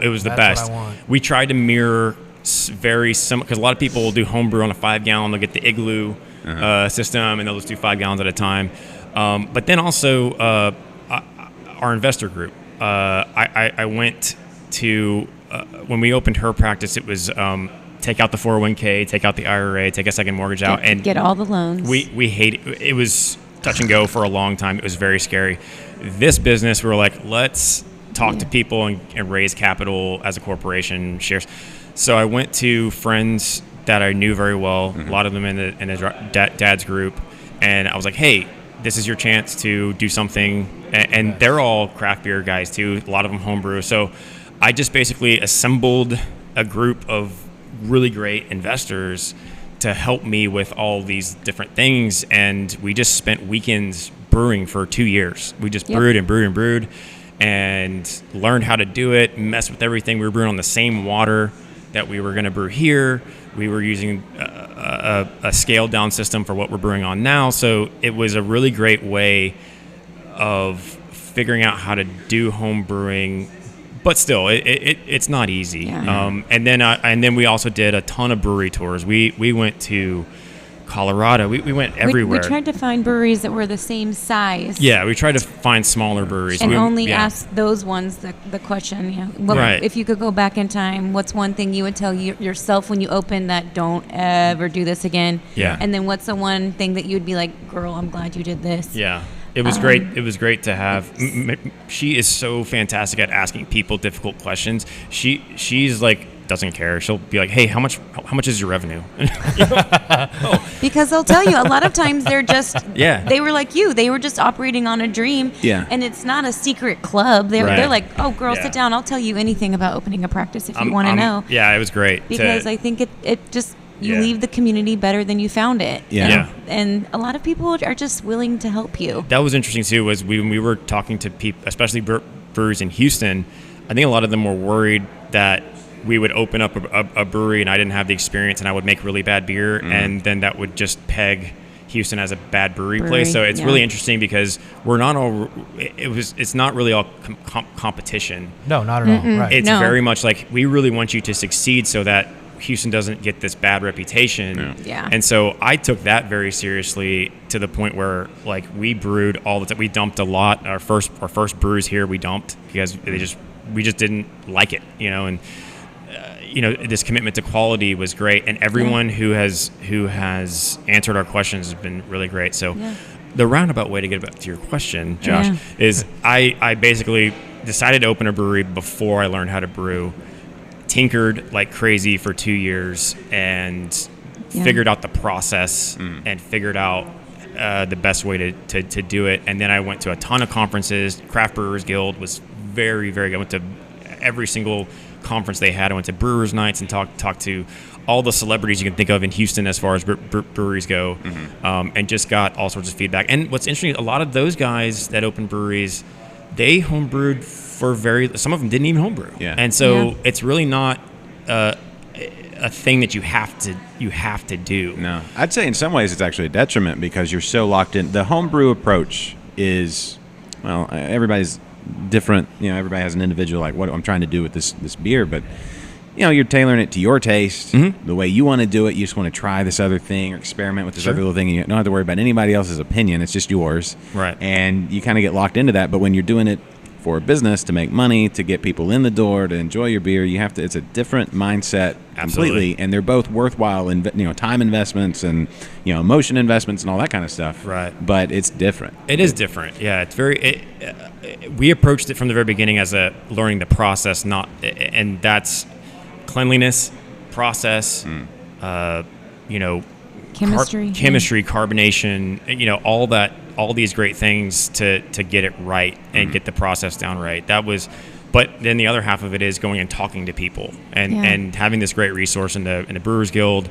It was the That's best. what I want. We tried to mirror very similar, because a lot of people will do homebrew on a 5-gallon. They'll get the Igloo system, and they'll just do 5 gallons at a time. But then also our investor group. I went to when we opened her practice. It was take out the 401k, take out the IRA, take a second mortgage out, and get all the loans. we hate it. It was touch and go for a long time. It was very scary. This business, we were like, let's talk to people and raise capital as a corporation, shares. So I went to friends that I knew very well, a lot of them in the dad's group, and I was like, hey, this is your chance to do something. And they're all craft beer guys too, a lot of them homebrew. So I just basically assembled a group of really great investors to help me with all these different things, and we just spent weekends brewing for 2 years. We just brewed and brewed and brewed and learned how to do it, messed with everything. We were brewing on the same water that we were going to brew here. We were using a scaled down system for what we're brewing on now. So it was a really great way of figuring out how to do home brewing, but still, it's not easy. Yeah. And then we also did a ton of brewery tours. We went to Colorado. We went everywhere. We tried to find breweries that were the same size. Yeah, we tried to find smaller breweries. And only ask those ones the question. Yeah. Well, Right. If you could go back in time, what's one thing you would tell yourself when you open that don't ever do this again? Yeah. And then what's the one thing that you'd be like, girl, I'm glad you did this? Yeah. It was great. It was great to have. She is so fantastic at asking people difficult questions. She's like, doesn't care. She'll be like, hey, how much is your revenue? Because they'll tell you a lot of times they're just they were like you. They were just operating on a dream. Yeah. And it's not a secret club. They're Right. like, oh, girl, Yeah. sit down. I'll tell you anything about opening a practice if you want to know. Yeah, it was great. Because I think it just you Yeah. leave the community better than you found it. Yeah. Yeah. And a lot of people are just willing to help you. That was interesting too. Was when we were talking to people, especially brewers in Houston, I think a lot of them were worried that we would open up a brewery and I didn't have the experience and I would make really bad beer, and then that would just peg Houston as a bad brewery place. So it's really interesting because we're not all. It's not really all competition. No, not at all. Right. It's No. very much like we really want you to succeed so that Houston doesn't get this bad reputation. Yeah. And so I took that very seriously to the point where like we brewed all the time. We dumped a lot. Our first brews here we dumped because we just didn't like it, and this commitment to quality was great, and everyone who has answered our questions has been really great. So the roundabout way to get back to your question, Josh, is I basically decided to open a brewery before I learned how to brew. Tinkered like crazy for 2 years and figured out the process and figured out the best way to do it. And then I went to a ton of conferences. Craft Brewers Guild was very, very good. I went to every single conference they had. I went to Brewers Nights and talked to all the celebrities you can think of in Houston as far as breweries go, and just got all sorts of feedback. And what's interesting, a lot of those guys that opened breweries, they homebrewed some of them didn't even homebrew. Yeah. And so it's really not a thing that you have to do. No, I'd say in some ways it's actually a detriment because you're so locked in. The homebrew approach is, well, everybody's different. Everybody has an individual like what I'm trying to do with this beer, but you're tailoring it to your taste, the way you want to do it. You just want to try this other thing or experiment with this other little thing. And you don't have to worry about anybody else's opinion. It's just yours. Right. And you kind of get locked into that. But when you're doing it for a business to make money, to get people in the door, to enjoy your beer, it's a different mindset completely. And they're both worthwhile, time investments and, emotion investments and all that kind of stuff. Right. But it's different. It is different. Yeah. It's we approached it from the very beginning as a learning the process, and that's cleanliness, process, Chemistry. carbonation, all these great things to get it right and get the process down right. But then the other half of it is going and talking to people and having this great resource in the Brewers Guild.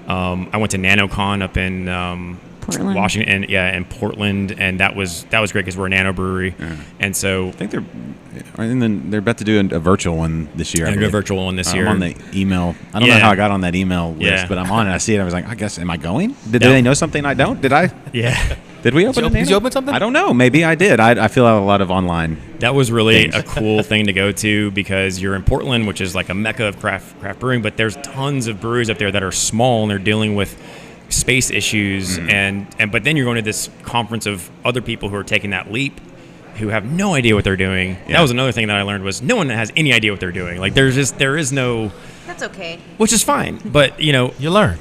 I went to NanoCon up in Portland. Washington, in Portland, and that was great because we're a nano brewery, and so I think they're about to do a virtual one this year. a virtual one this year. I'm on the email. I don't know how I got on that email list, but I'm on it. I see it. I was like, I guess, am I going? Did they know something I don't? Did I? Yeah. Did we open it? Did you open something? I don't know. Maybe I did. I fill out a lot of online. That was really things. a cool thing to go to because you're in Portland, which is like a mecca of craft brewing, but there's tons of breweries up there that are small and they're dealing with space issues, but then you're going to this conference of other people who are taking that leap, who have no idea what they're doing. Yeah. That was another thing that I learned was no one has any idea what they're doing. Like there is no, That's okay. which is fine, but You learn.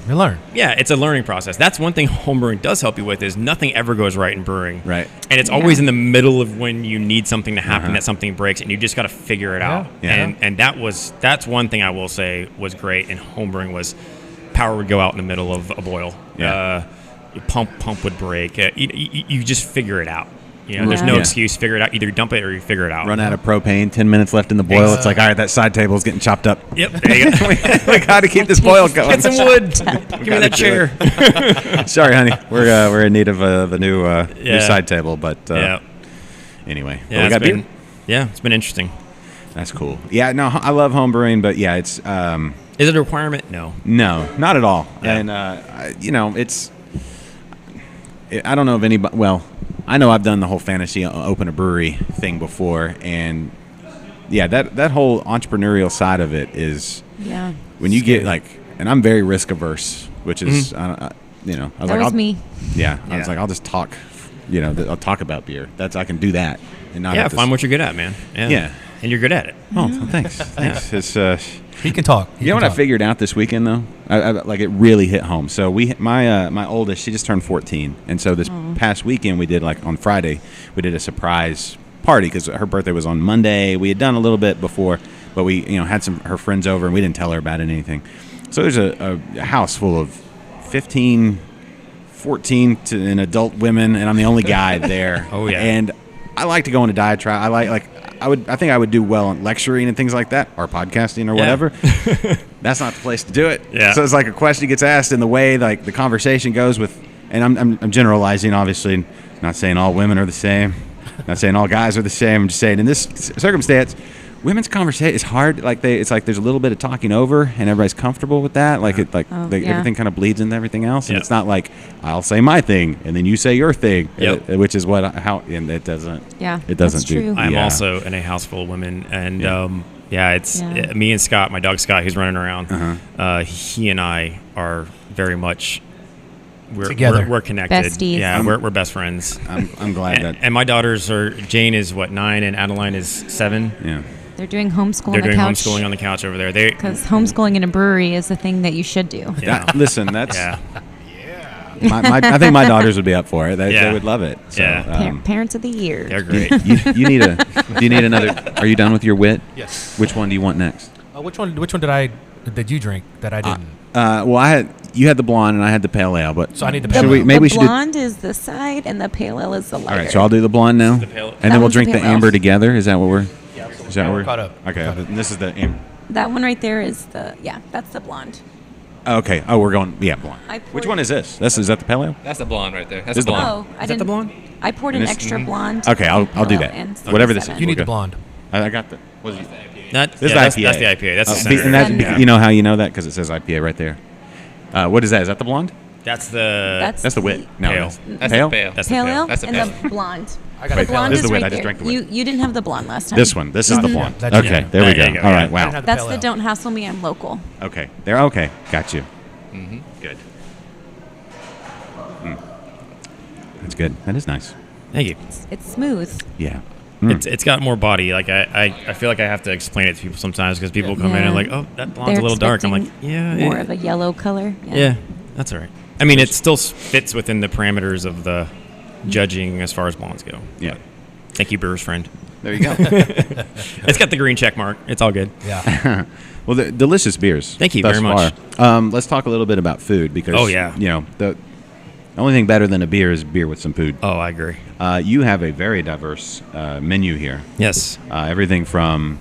yeah, it's a learning process. That's one thing homebrewing does help you with is nothing ever goes right in brewing. Right. And it's always in the middle of when you need something to happen, that something breaks, and you just got to figure it out. Yeah. And that's one thing I will say was great in homebrewing was power would go out in the middle of a boil. Yeah. Pump would break. You just figure it out. You know, there's Yeah. no Yeah. excuse. Figure it out. Either dump it or you figure it out. Run out of propane. 10 minutes left in the boil. It's like, all right, that side table is getting chopped up. Yep. There you go. We got to keep this boil going. Get some wood. Give me that chair. Sorry, honey. We're in need of the new Yeah. side table, but Yeah. anyway. But Yeah. we It's got been, beer. yeah. It's been interesting. That's cool. Yeah, no, I love home brewing, but yeah, it's Is it a requirement? No. no, not at all. Yeah. And I don't know if anybody. Well, I know I've done the whole fantasy open a brewery thing before, and yeah, that whole entrepreneurial side of it is Yeah. when you get like, and I'm very risk averse, which is I was That like, was me. Yeah, I was Yeah. like, I'll just talk. I'll talk about beer. I can do that, and not Yeah. have to Find what you're good at, man. Yeah. Yeah. And you're good at it. Oh, thanks. Thanks. It's He can talk. He you know can what I talk. figured out this weekend though? Like it really hit home. So my oldest, she just turned 14, and so this past weekend we did like on Friday we did a surprise party because her birthday was on Monday. We had done a little bit before, but we had her friends over and we didn't tell her about anything. So there's a house full of 15, 14 and adult women, and I'm the only guy there. Oh, yeah. And I like to go on a diatribe. I think I would do well on lecturing and things like that, or podcasting or Yeah. whatever. That's not the place to do it. Yeah. So it's like a question gets asked, and the way like the conversation goes with, and I'm generalizing, obviously, not saying all women are the same, not saying all guys are the same. I'm just saying in this circumstance, women's conversation is hard. It's like there's a little bit of talking over, and everybody's comfortable with that. Like Oh, yeah. everything kind of bleeds into everything else, and Yeah. it's not like I'll say my thing and then you say your thing, Yep. which is and it doesn't. Yeah, It doesn't that's do. true. I'm Yeah. also in a house full of women, and Yeah. it's Yeah. me and Scott, my dog Scott, who's running around. Uh-huh. He and I are very much Together. We're connected. Besties. Yeah, we're best friends. I'm glad that. And my daughters are Jane is 9 and Adeline is 7. Yeah. They're doing homeschool They're on the doing couch. homeschooling on the couch over there. They Because homeschooling in a brewery is the thing that you should do. yeah. Listen, that's. Yeah. I think my daughters would be up for it. They Yeah. would love it. So, Yeah. Parents of the year. They're great. you need a. Do you need another? Are you done with your wit? Yes. Which one do you want next? Which one did you drink that I didn't? Well, you had the blonde and I had the pale ale, but So I need the The, pale should we, ale. maybe the we should do. blonde is the side, and the pale ale is the lighter. All right, so I'll do the blonde now, the pale- and That then we'll one's the drink the pale ale. amber together. Is that what we're? Is that what we're we're caught up. Okay, Caught up. and this is the amber. That one right there is that's the blonde. Okay. Oh, we're going. Yeah, blonde. I poured- Which one is this? Is that the pale ale? That's the blonde right there. That's This the is the blonde. Oh, I Is that didn't. the blonde? I poured And an this- extra blonde. Okay, I'll do pale that. and Whatever this is. 7. You need we're the good. blonde. I got the. What is it? That, This yeah, is the IPA. that's the IPA. That's the Be- center. and that, Yeah. you know how you know that because it says IPA right there. What is that? Is that the blonde? That's the That's the wit. No, Pale. That's pale. the pale. That's Pale the ale That's the and pale. the blonde. I got The a pale blonde This is is the wit. right I just there. drank the wit. You didn't have the blonde last time. This one. This is the blonde. That's- Okay, yeah. there we There go. you go, All yeah. right. Wow. Have the That's pale the ale. Don't Hassle Me, I'm local. Okay. There. Okay. Got you. Good. That's good. That is nice. Thank you. It's smooth. Yeah. It's got more body. Like I feel like I have to explain it to people sometimes because people come in Yeah. and like, oh, that blonde's They're a little dark. I'm like, expecting yeah, more yeah. of a yellow color. Yeah, that's all right. I mean, it still fits within the parameters of the judging as far as blondes go. Yeah. Thank you, Brewer's friend. There you go. It's got the green check mark. It's all good. Yeah. Well, the delicious beers. Thank you thus very much. far. Let's talk a little bit about food because Oh, yeah. the only thing better than a beer is beer with some food. Oh, I agree. You have a very diverse menu here. Yes. Everything from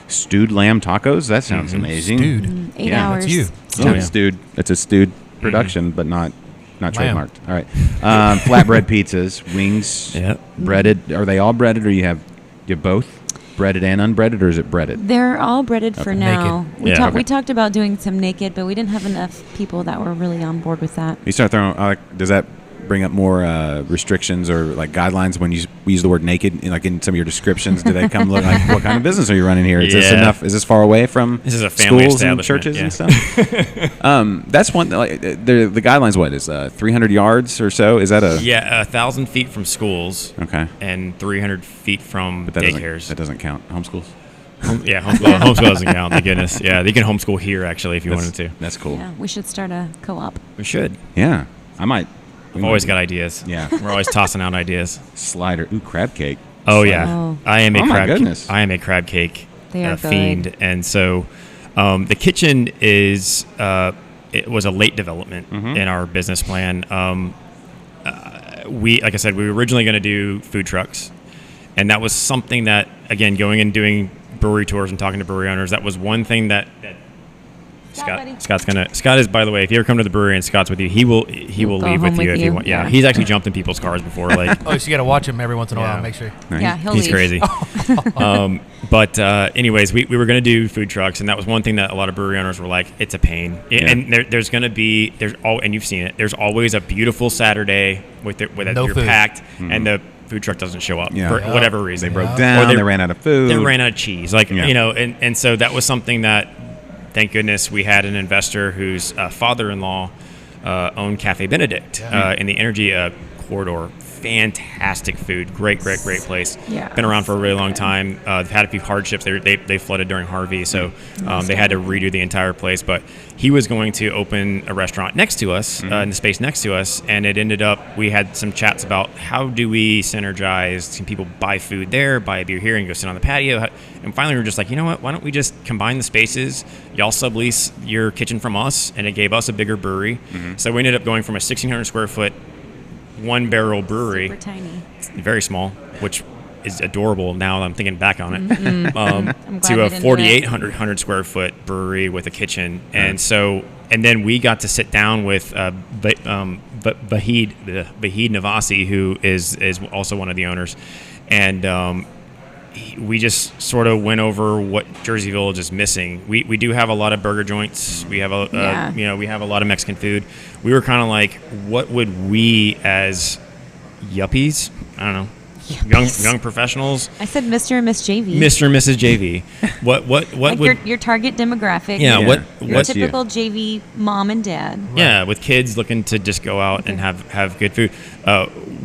stewed lamb tacos. That sounds amazing. Dude. 8 Yeah, hours. that's you. So Oh, it's yeah. stewed. It's a stewed production, but not Lamb. trademarked. All right. Flatbread pizzas, wings, Yep. breaded. Are they all breaded, or you have both breaded and unbreaded, or is it breaded? They're all breaded for now. Naked. We, Yeah. talked, we Okay. talked about doing some naked, but we didn't have enough people that were really on board with that. You start throwing. Does that bring up more restrictions or like guidelines when you use the word naked? Like in some of your descriptions, do they come look like what kind of business are you running here? Is this Yeah. enough? Is this far away from This is a family schools and establishment, churches yeah. and stuff? That's one. Like the guidelines. What is 300 yards or so? Is that a Yeah, 1,000 feet from schools okay? and 300 feet from But that daycares. doesn't count. Homeschools. Yeah, homeschool doesn't count. Thank goodness. Yeah, you can homeschool here actually if you wanted to. That's cool. Yeah, we should start a co-op. We should. Yeah, I might. I've always got ideas. Yeah. We're always tossing out ideas. Slider. Ooh, crab cake. Oh yeah, Oh. I am a Oh, my crab. goodness. I am a crab cake They are fiend, good. and so the kitchen is it was a late development in our business plan. like I said, we were originally going to do food trucks, and that was something that, again, going and doing brewery tours and talking to brewery owners, that was one thing that Scott is, by the way, if you ever come to the brewery and Scott's with you, he will leave with you if you want. Yeah, he's actually jumped in people's cars before. Like, so you got to watch him every once in a while. Make sure. Yeah, he'll he's leave. crazy. But anyways, we were going to do food trucks, and that was one thing that a lot of brewery owners were like, it's a pain. And there's going to be and you've seen it. There's always a beautiful Saturday with No you're food. packed and the food truck doesn't show up Yeah. for whatever reason. They broke down. Or They ran out of food. They ran out of cheese. Like and so that was something that, thank goodness, we had an investor whose father-in-law owned Cafe Benedict in the energy corridor. Fantastic food, great place. Yeah. Been around for a really long time. They've had a few hardships. They flooded during Harvey, so they had to redo the entire place. But he was going to open a restaurant next to us, in the space next to us, and it ended up, we had some chats about how do we synergize? Can people buy food there, buy a beer here, and go sit on the patio? And finally, we were just like, you know what? Why don't we just combine the spaces? Y'all sublease your kitchen from us, and it gave us a bigger brewery. So we ended up going from a 1,600 square foot, one barrel brewery, Super tiny. very small, which is adorable now that I'm thinking back on it, glad to we a didn't do it. 4,800 square foot brewery with a kitchen. And so, and then we got to sit down with Vahid Navasi, who is also one of the owners, and we just sort of went over what Jersey Village is missing. We do have a lot of burger joints. We have we have a lot of Mexican food. We were kind of like, what would we as yuppies? I don't know. Young professionals. I said Mr. and Miss JV. Mr. and Mrs. JV. What like would your target demographic. Yeah, your what typical JV mom and dad. Yeah, with kids looking to just go out and have good food.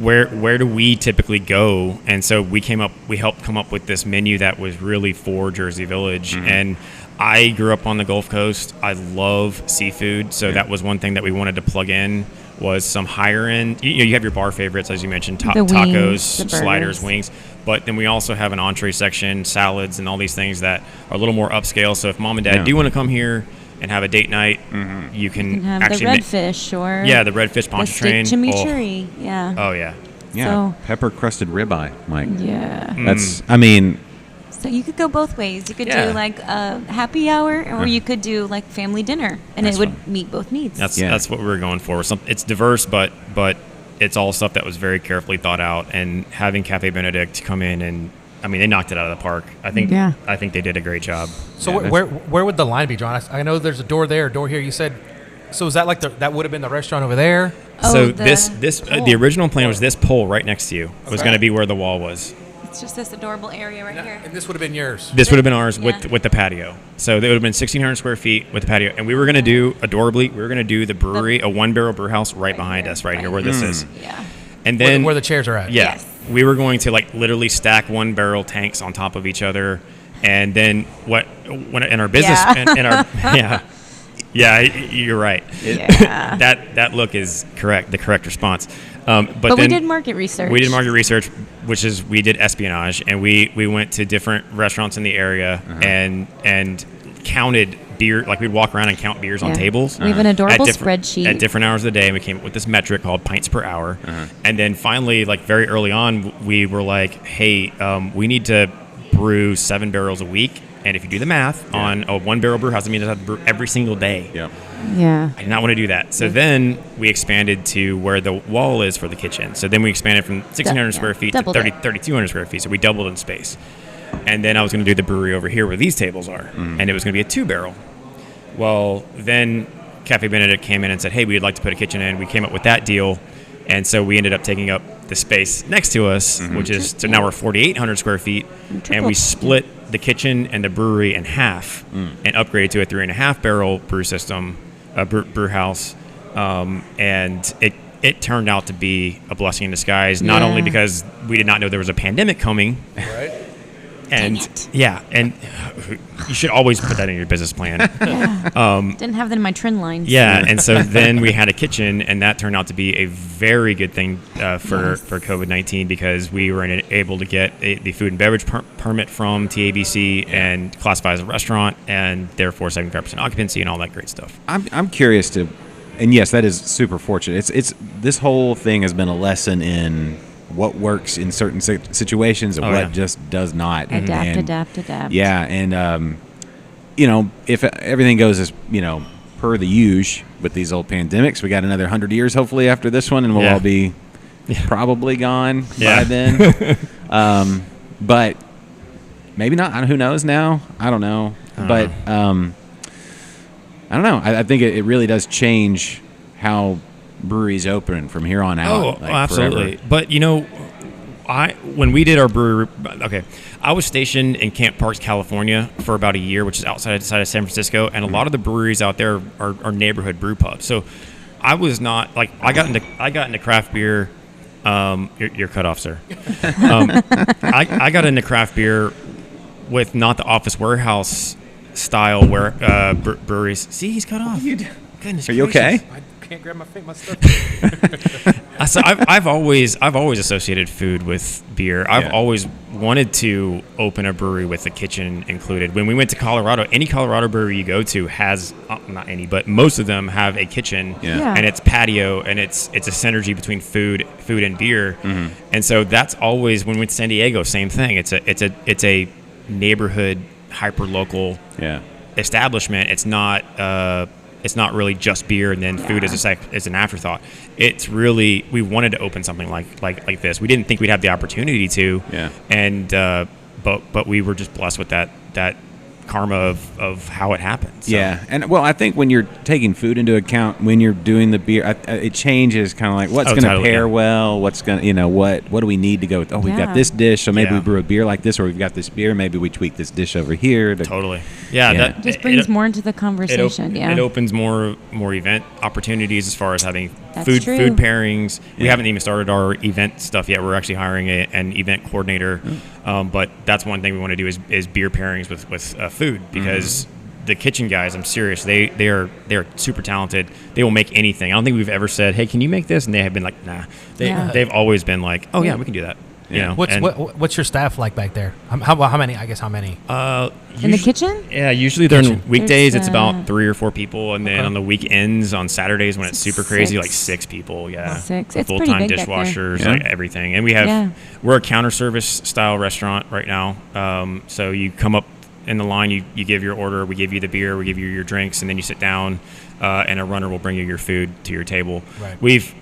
Where do we typically go? And so we helped come up with this menu that was really for Jersey Village. And I grew up on the Gulf Coast. I love seafood, so that was one thing that we wanted to plug in, was some higher end. You have your bar favorites, as you mentioned, The wings, tacos, the sliders, burgers. wings. But then we also have an entree section, salads, and all these things that are a little more upscale. So if mom and dad do want to come here and have a date night, you can You can have actually the redfish or the redfish the pontchartrain. steak chimichurri. Yeah. Oh yeah. Yeah, So- pepper crusted ribeye, Mike. Yeah. That's. I mean, So you could go both ways. You could Yeah. do like a happy hour, or you could do like family dinner, and That's it would fun. meet both needs. That's what we were going for. It's diverse, but it's all stuff that was very carefully thought out. And having Cafe Benedict come in, and I mean, they knocked it out of the park. I think they did a great job. So where would the line be drawn? I know there's a door there, a door here. You said, so is that like that would have been the restaurant over there? So the the original plan was this pole right next to you. It was going to be where the wall was. It's just this adorable area right here. And this would have been yours. This would have been ours Yeah. with the patio. So it would have been 1,600 square feet with the patio. And we were going to do, adorably, the brewery, a one-barrel brew house right behind us, right here where this is. Yeah. And then Where the chairs are at. Yeah. Yes. We were going to like literally stack one barrel tanks on top of each other. And then when in our business, Yeah. you're right. Yeah. That look is correct, the correct response. But we then did market research. We did market research, which is we did espionage, and we went to different restaurants in the area and counted beer. Like we'd walk around and count beers on Yeah. tables. We have an adorable at spreadsheet. at different hours of the day, and we came up with this metric called pints per hour. And then finally, like very early on, we were like, hey, we need to brew 7 barrels a week. And if you do the math on a 1-barrel brew house, it means I have to brew every single day. yeah. Yeah. I did not want to do that. So then we expanded to where the wall is for the kitchen. So then we expanded from 1,600 square feet to Doubled it. 3,200 square feet. So we doubled in space. And then I was going to do the brewery over here where these tables are. And it was going to be a 2-barrel. Well, then Cafe Benedict came in and said, hey, we'd like to put a kitchen in. We came up with that deal. And so we ended up taking up the space next to us, which is, so now we're 4,800 square feet. And we split the kitchen and the brewery in half and upgraded to a 3.5-barrel brew system, brew house. And it turned out to be a blessing in disguise, not only because we did not know there was a pandemic coming. Right. And and you should always put that in your business plan. Didn't have that in my trend lines. Yeah, and so then we had a kitchen, and that turned out to be a very good thing for COVID-19 because we were able to get the food and beverage permit from TABC and classify as a restaurant, and therefore 75% occupancy and all that great stuff. I'm curious to and yes, that is super fortunate. It's this whole thing has been a lesson in what works in certain situations and what just does not. Adapt. Yeah, and if everything goes as per the usual with these old pandemics, we got another 100 years hopefully after this one, and we'll all be probably gone by then. But maybe not. Who knows now? I don't know. But I don't know. I think it really does change how breweries open from here on out. Absolutely. Forever. But when we did our brewery, I was stationed in Camp Parks, California for about a year, which is outside of San Francisco, and a lot of the breweries out there are neighborhood brew pubs. So I was not I got into craft beer. You're cut off, sir. I got into craft beer with not the office warehouse style where breweries. See, he's cut off. Goodness Are you gracious. okay? I can't grab my stuff. So I've always associated food with beer. I've always wanted to open a brewery with a kitchen included. When we went to Colorado, any Colorado brewery you go to has not any, but most of them have a kitchen and it's patio, and it's a synergy between food and beer. Mm-hmm. And so that's always when we went to San Diego, same thing. It's a neighborhood hyper local establishment. It's not really just beer and then food as an afterthought. It's really, we wanted to open something like this. We didn't think we'd have the opportunity to, and but we were just blessed with that karma of how it happened. So. Yeah, and I think when you're taking food into account when you're doing the beer, it changes kind of like what's going to pair well, what's going to what do we need to go with? We've got this dish, so maybe we brew a beer like this, or we've got this beer, maybe we tweak this dish over here. That just brings more into the conversation. It opens more event opportunities as far as having food pairings. We haven't even started our event stuff yet. We're actually hiring an event coordinator, but that's one thing we want to do is beer pairings with food, because the kitchen guys, I'm serious, they're super talented. They will make anything. I don't think we've ever said, hey, can you make this? And they have been like, nah. They've always been like, oh yeah, we can do that. What's your staff like back there? How many? I guess how many? In the kitchen? Yeah, usually during weekdays it's about 3 or 4 people, and then on the weekends, on Saturdays when it's super crazy, like 6 people. Yeah, 6. It's full-time pretty big dishwashers, like everything. And we have we're a counter service style restaurant right now. So you come up in the line, you give your order, we give you the beer, we give you your drinks, and then you sit down, and a runner will bring you your food to your table. Right. We've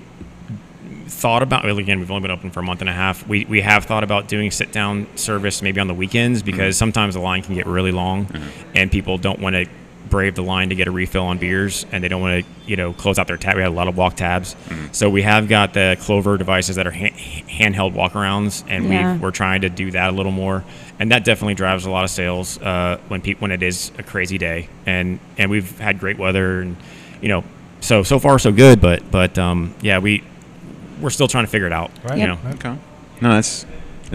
thought about, again, we've only been open for a month and a half. We have thought about doing sit-down service maybe on the weekends, because sometimes the line can get really long, and people don't want to brave the line to get a refill on beers, and they don't want to close out their tab. We had a lot of walk tabs, so we have got the Clover devices that are handheld walkarounds, and we're trying to do that a little more, and that definitely drives a lot of sales when it is a crazy day, and we've had great weather, and so far so good, but we're still trying to figure it out. Right. Okay. No, it's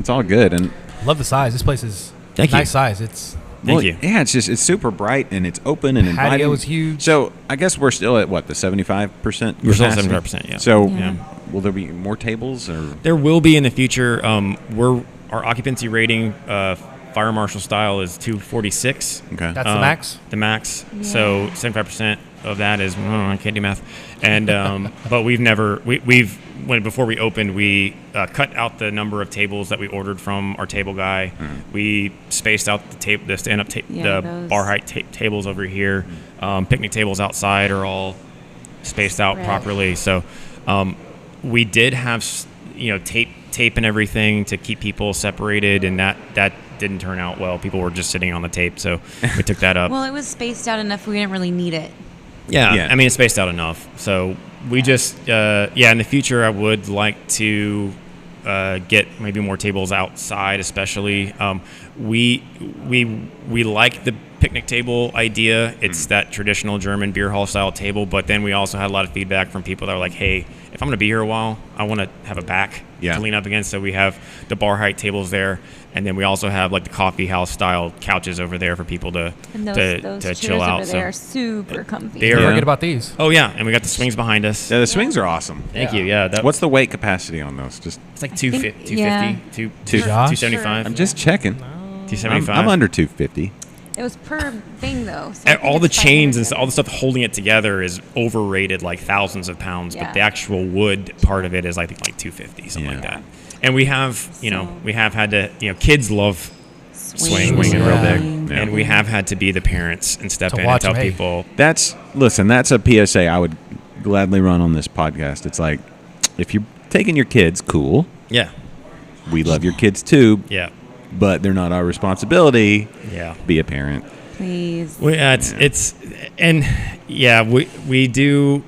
all good, and love the size. This place is nice size. It's Thank you. Yeah, it's super bright, and it's open and inviting. Patio is huge. So I guess we're still at the 75%. We're still at 75%. Yeah. So will there be more tables, or there will be in the future? Our occupancy rating, fire marshal style, is 246. Okay. That's the max. The max. Yeah. So 75% of that is I can't do math, and but before we opened, we cut out the number of tables that we ordered from our table guy. We spaced out the stand-up the bar height tables over here. Picnic tables outside are all spaced out properly. So we did have tape and everything to keep people separated, and that didn't turn out well. People were just sitting on the tape, so we took that up. Well, it was spaced out enough we didn't really need it. Yeah. I mean, it's spaced out enough. So we just, in the future, I would like to get maybe more tables outside, especially. We like the picnic table idea. It's that traditional German beer hall style table, but then we also had a lot of feedback from people that were like, hey, if I'm going to be here a while, I want to have a back to lean up against. So we have the bar height tables there, and then we also have like the coffee house style couches over there for people to chill out. Over there are super comfy. They are. Forget about these. Oh yeah, and we got the swings behind us. Yeah, the swings are awesome. Thank you. Yeah. What's the weight capacity on those? It's like 250, 275. I'm just checking. 275. I'm under 250. It was per thing though. So I And think all the it's chains and $500. all the stuff holding it together is overrated, like thousands of pounds. Yeah. But the actual wood part of it is, I think, like 250, something like that. And we have, we have had to, kids love swinging real Yeah. big, Yeah. and we have had to be the parents and step To in and watch tell them, hey. people, That's a PSA I would gladly run on this podcast. It's like, if you're taking your kids, cool. yeah, We love your kids too, yeah, but they're not our responsibility. yeah. Be a parent. Please. We, we do.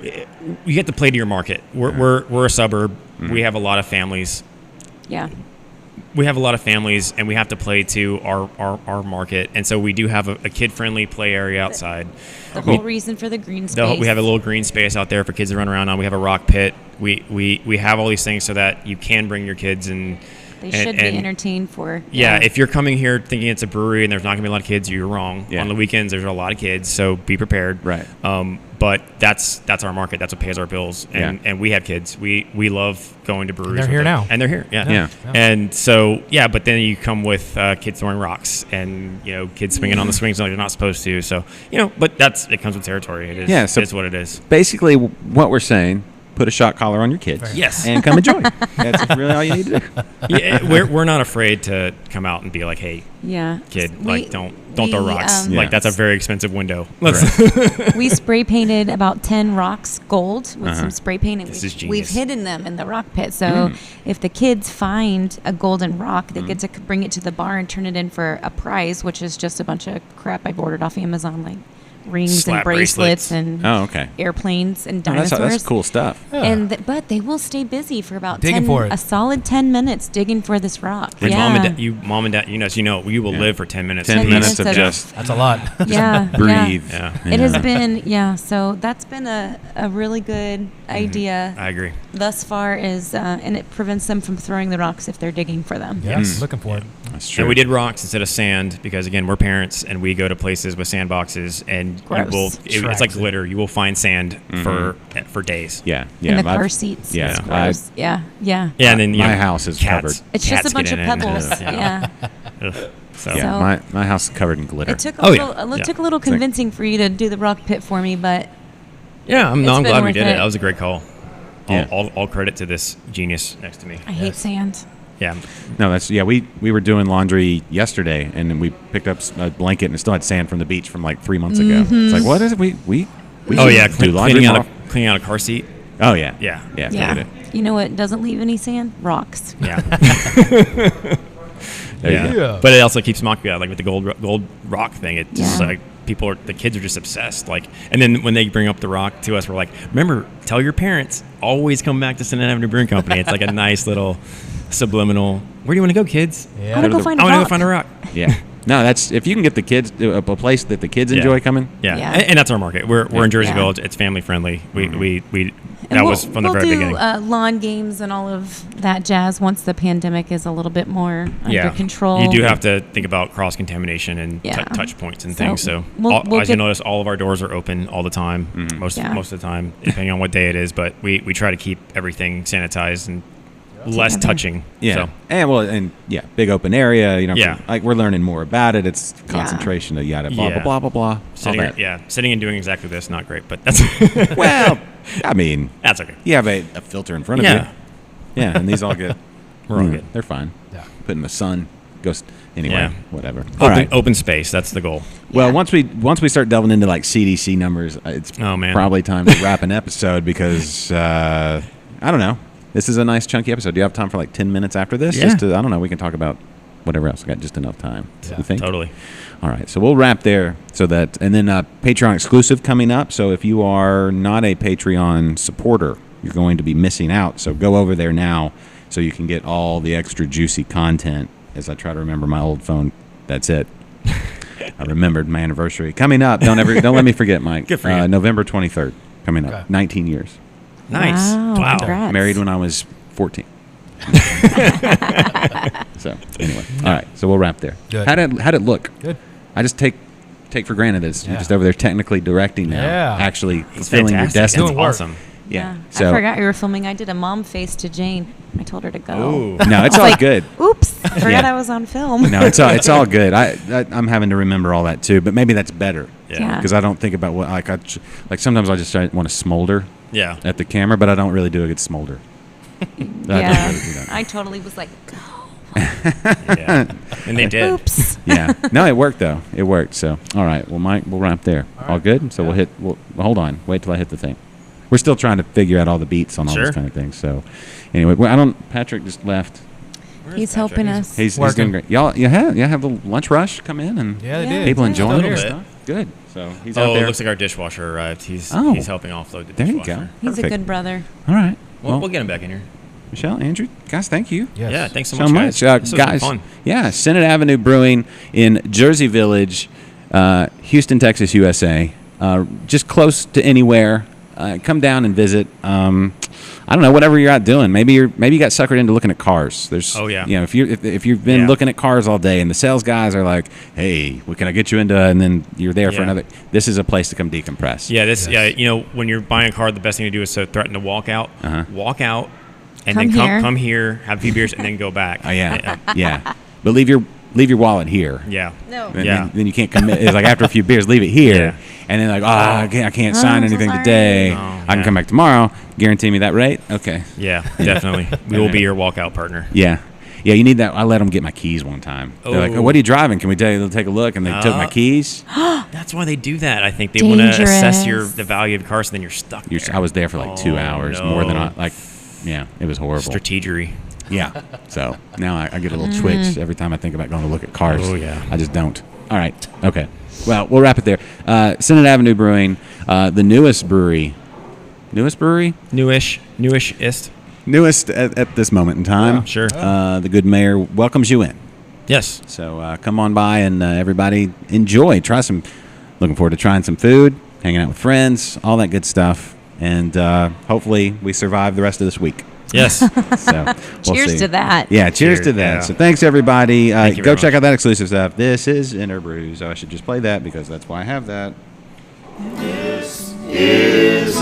You get to play to your market. We're a suburb. We have a lot of families. Yeah. We have a lot of families, and we have to play to our market. And so we do have a kid-friendly play area outside. The whole reason for the green space. We have a little green space out there for kids to run around on. We have a rock pit. We have all these things so that you can bring your kids and They should be entertained for. yeah, if you're coming here thinking it's a brewery and there's not going to be a lot of kids, you're wrong. Yeah. On the weekends, there's a lot of kids, so be prepared. Right. But that's our market. That's what pays our bills. And we have kids. We love going to breweries. they're here with them. now. And they're here. Yeah. Yeah. And so, but then you come with kids throwing rocks and, kids swinging on the swings like they're not supposed to. So, but it comes with territory. It is, Yeah, so- it's what it is. Basically, what we're saying, put a shock collar on your kids. Yes. And come enjoy. That's really all you need to do. Yeah, we're not afraid to come out and be like, hey, Yeah. kid, We- don't throw rocks. we, Yeah. Like, that's a very expensive window. Let's we spray painted about 10 rocks gold with some spray paint, and This is we've genius. hidden them in the rock pit. So if the kids find a golden rock, they get to bring it to the bar and turn it in for a prize, which is just a bunch of crap I've ordered off Amazon, like rings Slap and bracelets and Oh, okay. airplanes and Oh, dinosaurs. that's cool stuff. But they will stay busy for about Digging for it. a solid 10 minutes digging for this rock. With yeah. mom and dad, you will live for 10 minutes. 10 10 minutes minutes of of- just That's a lot. yeah. breathe. Yeah. It has been, so that's been a really good idea I agree. thus far and it prevents them from throwing the rocks if they're digging for them. Yes, looking for it. That's true. And we did rocks instead of sand because, again, we're parents and we go to places with sandboxes and Gross. it's like glitter. You will find sand for days. Yeah. In the I've- car seats. Yeah. It's gross. Yeah. Yeah, and then My house is cats, covered. It's just a cats bunch get of in it. pebbles. Yeah. Ugh. So, Yeah, So- my house is covered in glitter. It took Oh, yeah. it took a little convincing for you to do the rock pit for me, but I'm It's glad been we worth did it. it. That was a great call. Yeah. All credit to this genius next to me. I hate sand. Yeah. No, we were doing laundry yesterday, and then we picked up a blanket, and it still had sand from the beach from like 3 months ago. It's like, what is it? We Oh yeah, should do laundry more. cleaning out a car seat. Oh yeah, Yeah. yeah. Yeah. Forget it. You know what doesn't leave any sand? Rocks. Yeah. There you go. Yeah. But it also keeps mocking about like with the gold rock thing. It just Yeah. like the kids are just obsessed. Like, and then when they bring up the rock to us, we're like, remember, tell your parents always come back to Senate Avenue Brewing Company. It's like a nice little subliminal. Where do you want to go, kids? Yeah. I want to go find a I want to rock. go find a rock. Yeah. No, that's if you can get the kids to a place that the kids enjoy coming. Yeah, Yeah. And that's our market. We're in Jerseyville. Yeah. It's family friendly. We And that was from the very we'll beginning. do lawn games and all of that jazz once the pandemic is a little bit more under control. You do have to think about cross contamination and Yeah. touch points and So things. So we'll as you get- notice, all of our doors are open all the time. Most Yeah. of the time, depending on what day it is. But we try to keep everything sanitized and less Together. touching. Yeah. So, And big open area. Yeah. Like we're learning more about it. It's concentration of yada blah Yeah. blah blah blah blah. sitting, all that. sitting and doing exactly this, not great, but that's Well, I mean, that's okay. you have a filter in front of Yeah. you. Yeah, and these all get. We're all good. They're fine. Yeah. Put in the sun. Goes anyway. Yeah. Whatever. All right. Open space. That's the goal. Well, Yeah. once we start delving into like CDC numbers, it's Oh, man. probably time to wrap an episode because I don't know. This is a nice chunky episode. Do you have time for like 10 minutes after this? Yeah. Just to, I don't know. We can talk about whatever else. We got just enough time. Yeah, You think? Totally. All right. So we'll wrap there. And then Patreon exclusive coming up. So if you are not a Patreon supporter, you're going to be missing out. So go over there now so you can get all the extra juicy content. As I try to remember my old phone, that's it. I remembered my anniversary coming up. Don't let me forget, Mike. Good for you. November 23rd coming up. Okay. 19 years. Nice. Wow. Congrats. Married when I was 14. So anyway, all right. So we'll wrap there. Good. How'd it look? Good. I just take for granted that you're Yeah. just over there technically directing now, Yeah. actually It's fulfilling your fantastic. destiny. Doing work. Awesome. Yeah. I So forgot you were filming. I did a mom face to Jane. I told her to go. Ooh. no, it's all good. Oops, I forgot Yeah. I was on film. No, it's all good. I'm having to remember all that too, but maybe that's better. Yeah. Because I don't think about what like sometimes I just want to smolder Yeah. at the camera, but I don't really do a good smolder. I don't Yeah, really do that. I totally was like, go. Yeah. And they did. Oops. Yeah. No, it worked though. It worked. So, all right. Well, Mike, we'll wrap there. All good. So we'll hold on. Wait till I hit the thing. We're still trying to figure out all the beats on all Sure. this kind of thing. So, anyway, well, Patrick just left. Where's He's Patrick? helping us. He's Working. doing great. Y'all have the lunch rush come in and Yeah, they Yeah. did. people Yeah. enjoying A it and little stuff. Good. So he's out Oh, there. it looks like our dishwasher arrived. He's Oh. helping offload the There you dishwasher. go. He's a Perfect. good brother. All right. Well, we'll get him back in here. Michelle, Andrew, guys, thank you. Yes. Yeah, thanks so So much, much, guys. This has been guys. fun. Yeah, Senate Avenue Brewing in Jersey Village, Houston, Texas, USA. Just close to anywhere. Come down and visit. I don't know, whatever you're out doing. Maybe you got suckered into looking at cars. There's, Oh, yeah. You know, if you've been Yeah. looking at cars all day, and the sales guys are like, "Hey, what can I get you into?" And then you're there for Yeah. another. This is a place to come decompress. Yeah, when you're buying a car, the best thing to do is to threaten to walk out. Uh-huh. Walk out, and Come then here. come here, have a few beers, and then go back. Oh yeah, yeah. But leave your wallet here. Yeah. No. Then, Yeah. then you can't commit. It's like after a few beers, leave it here, Yeah. and then like, I can't sign I'm so anything sorry. today. Oh, I can yeah. come back tomorrow. Guarantee me that rate? Okay. Yeah, definitely. We will be your walkout partner. Yeah, yeah. You need that. I let them get my keys one time. They're like, Oh. "Oh, what are you driving? Can we take a look?" And they took my keys. That's why they do that. I think they want to assess Dangerous. the value of your car, so then you're stuck. I was there for like 2 hours, more than no. yeah, it was horrible. Strategery. Yeah. So now I get a little twitch every time I think about going to look at cars. Oh, yeah. I just don't. All right. Okay. Well, we'll wrap it there. Senate Avenue Brewing, the newest brewery. Newest brewery? Newish-ist. Newest at this moment in time. Yeah, sure. The good mayor welcomes you in. Yes. So come on by and everybody enjoy. Looking forward to trying some food, hanging out with friends, all that good stuff. And hopefully we survive the rest of this week. Yes. So we'll Cheers see. to that. Yeah, cheers to that. Yeah. So thanks, everybody. Thank you Go very check much. out that exclusive stuff. This is InterBrews. I should just play that because that's why I have that. is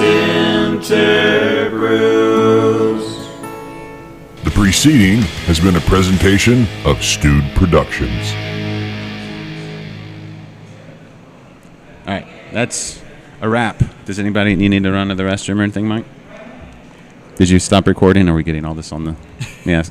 InterBrews. The preceding has been a presentation of Stewed Productions. All right, that's a wrap. Does anybody you need to run to the restroom or anything, Mike? Did you stop recording? Or are we getting all this on the? Let me ask you.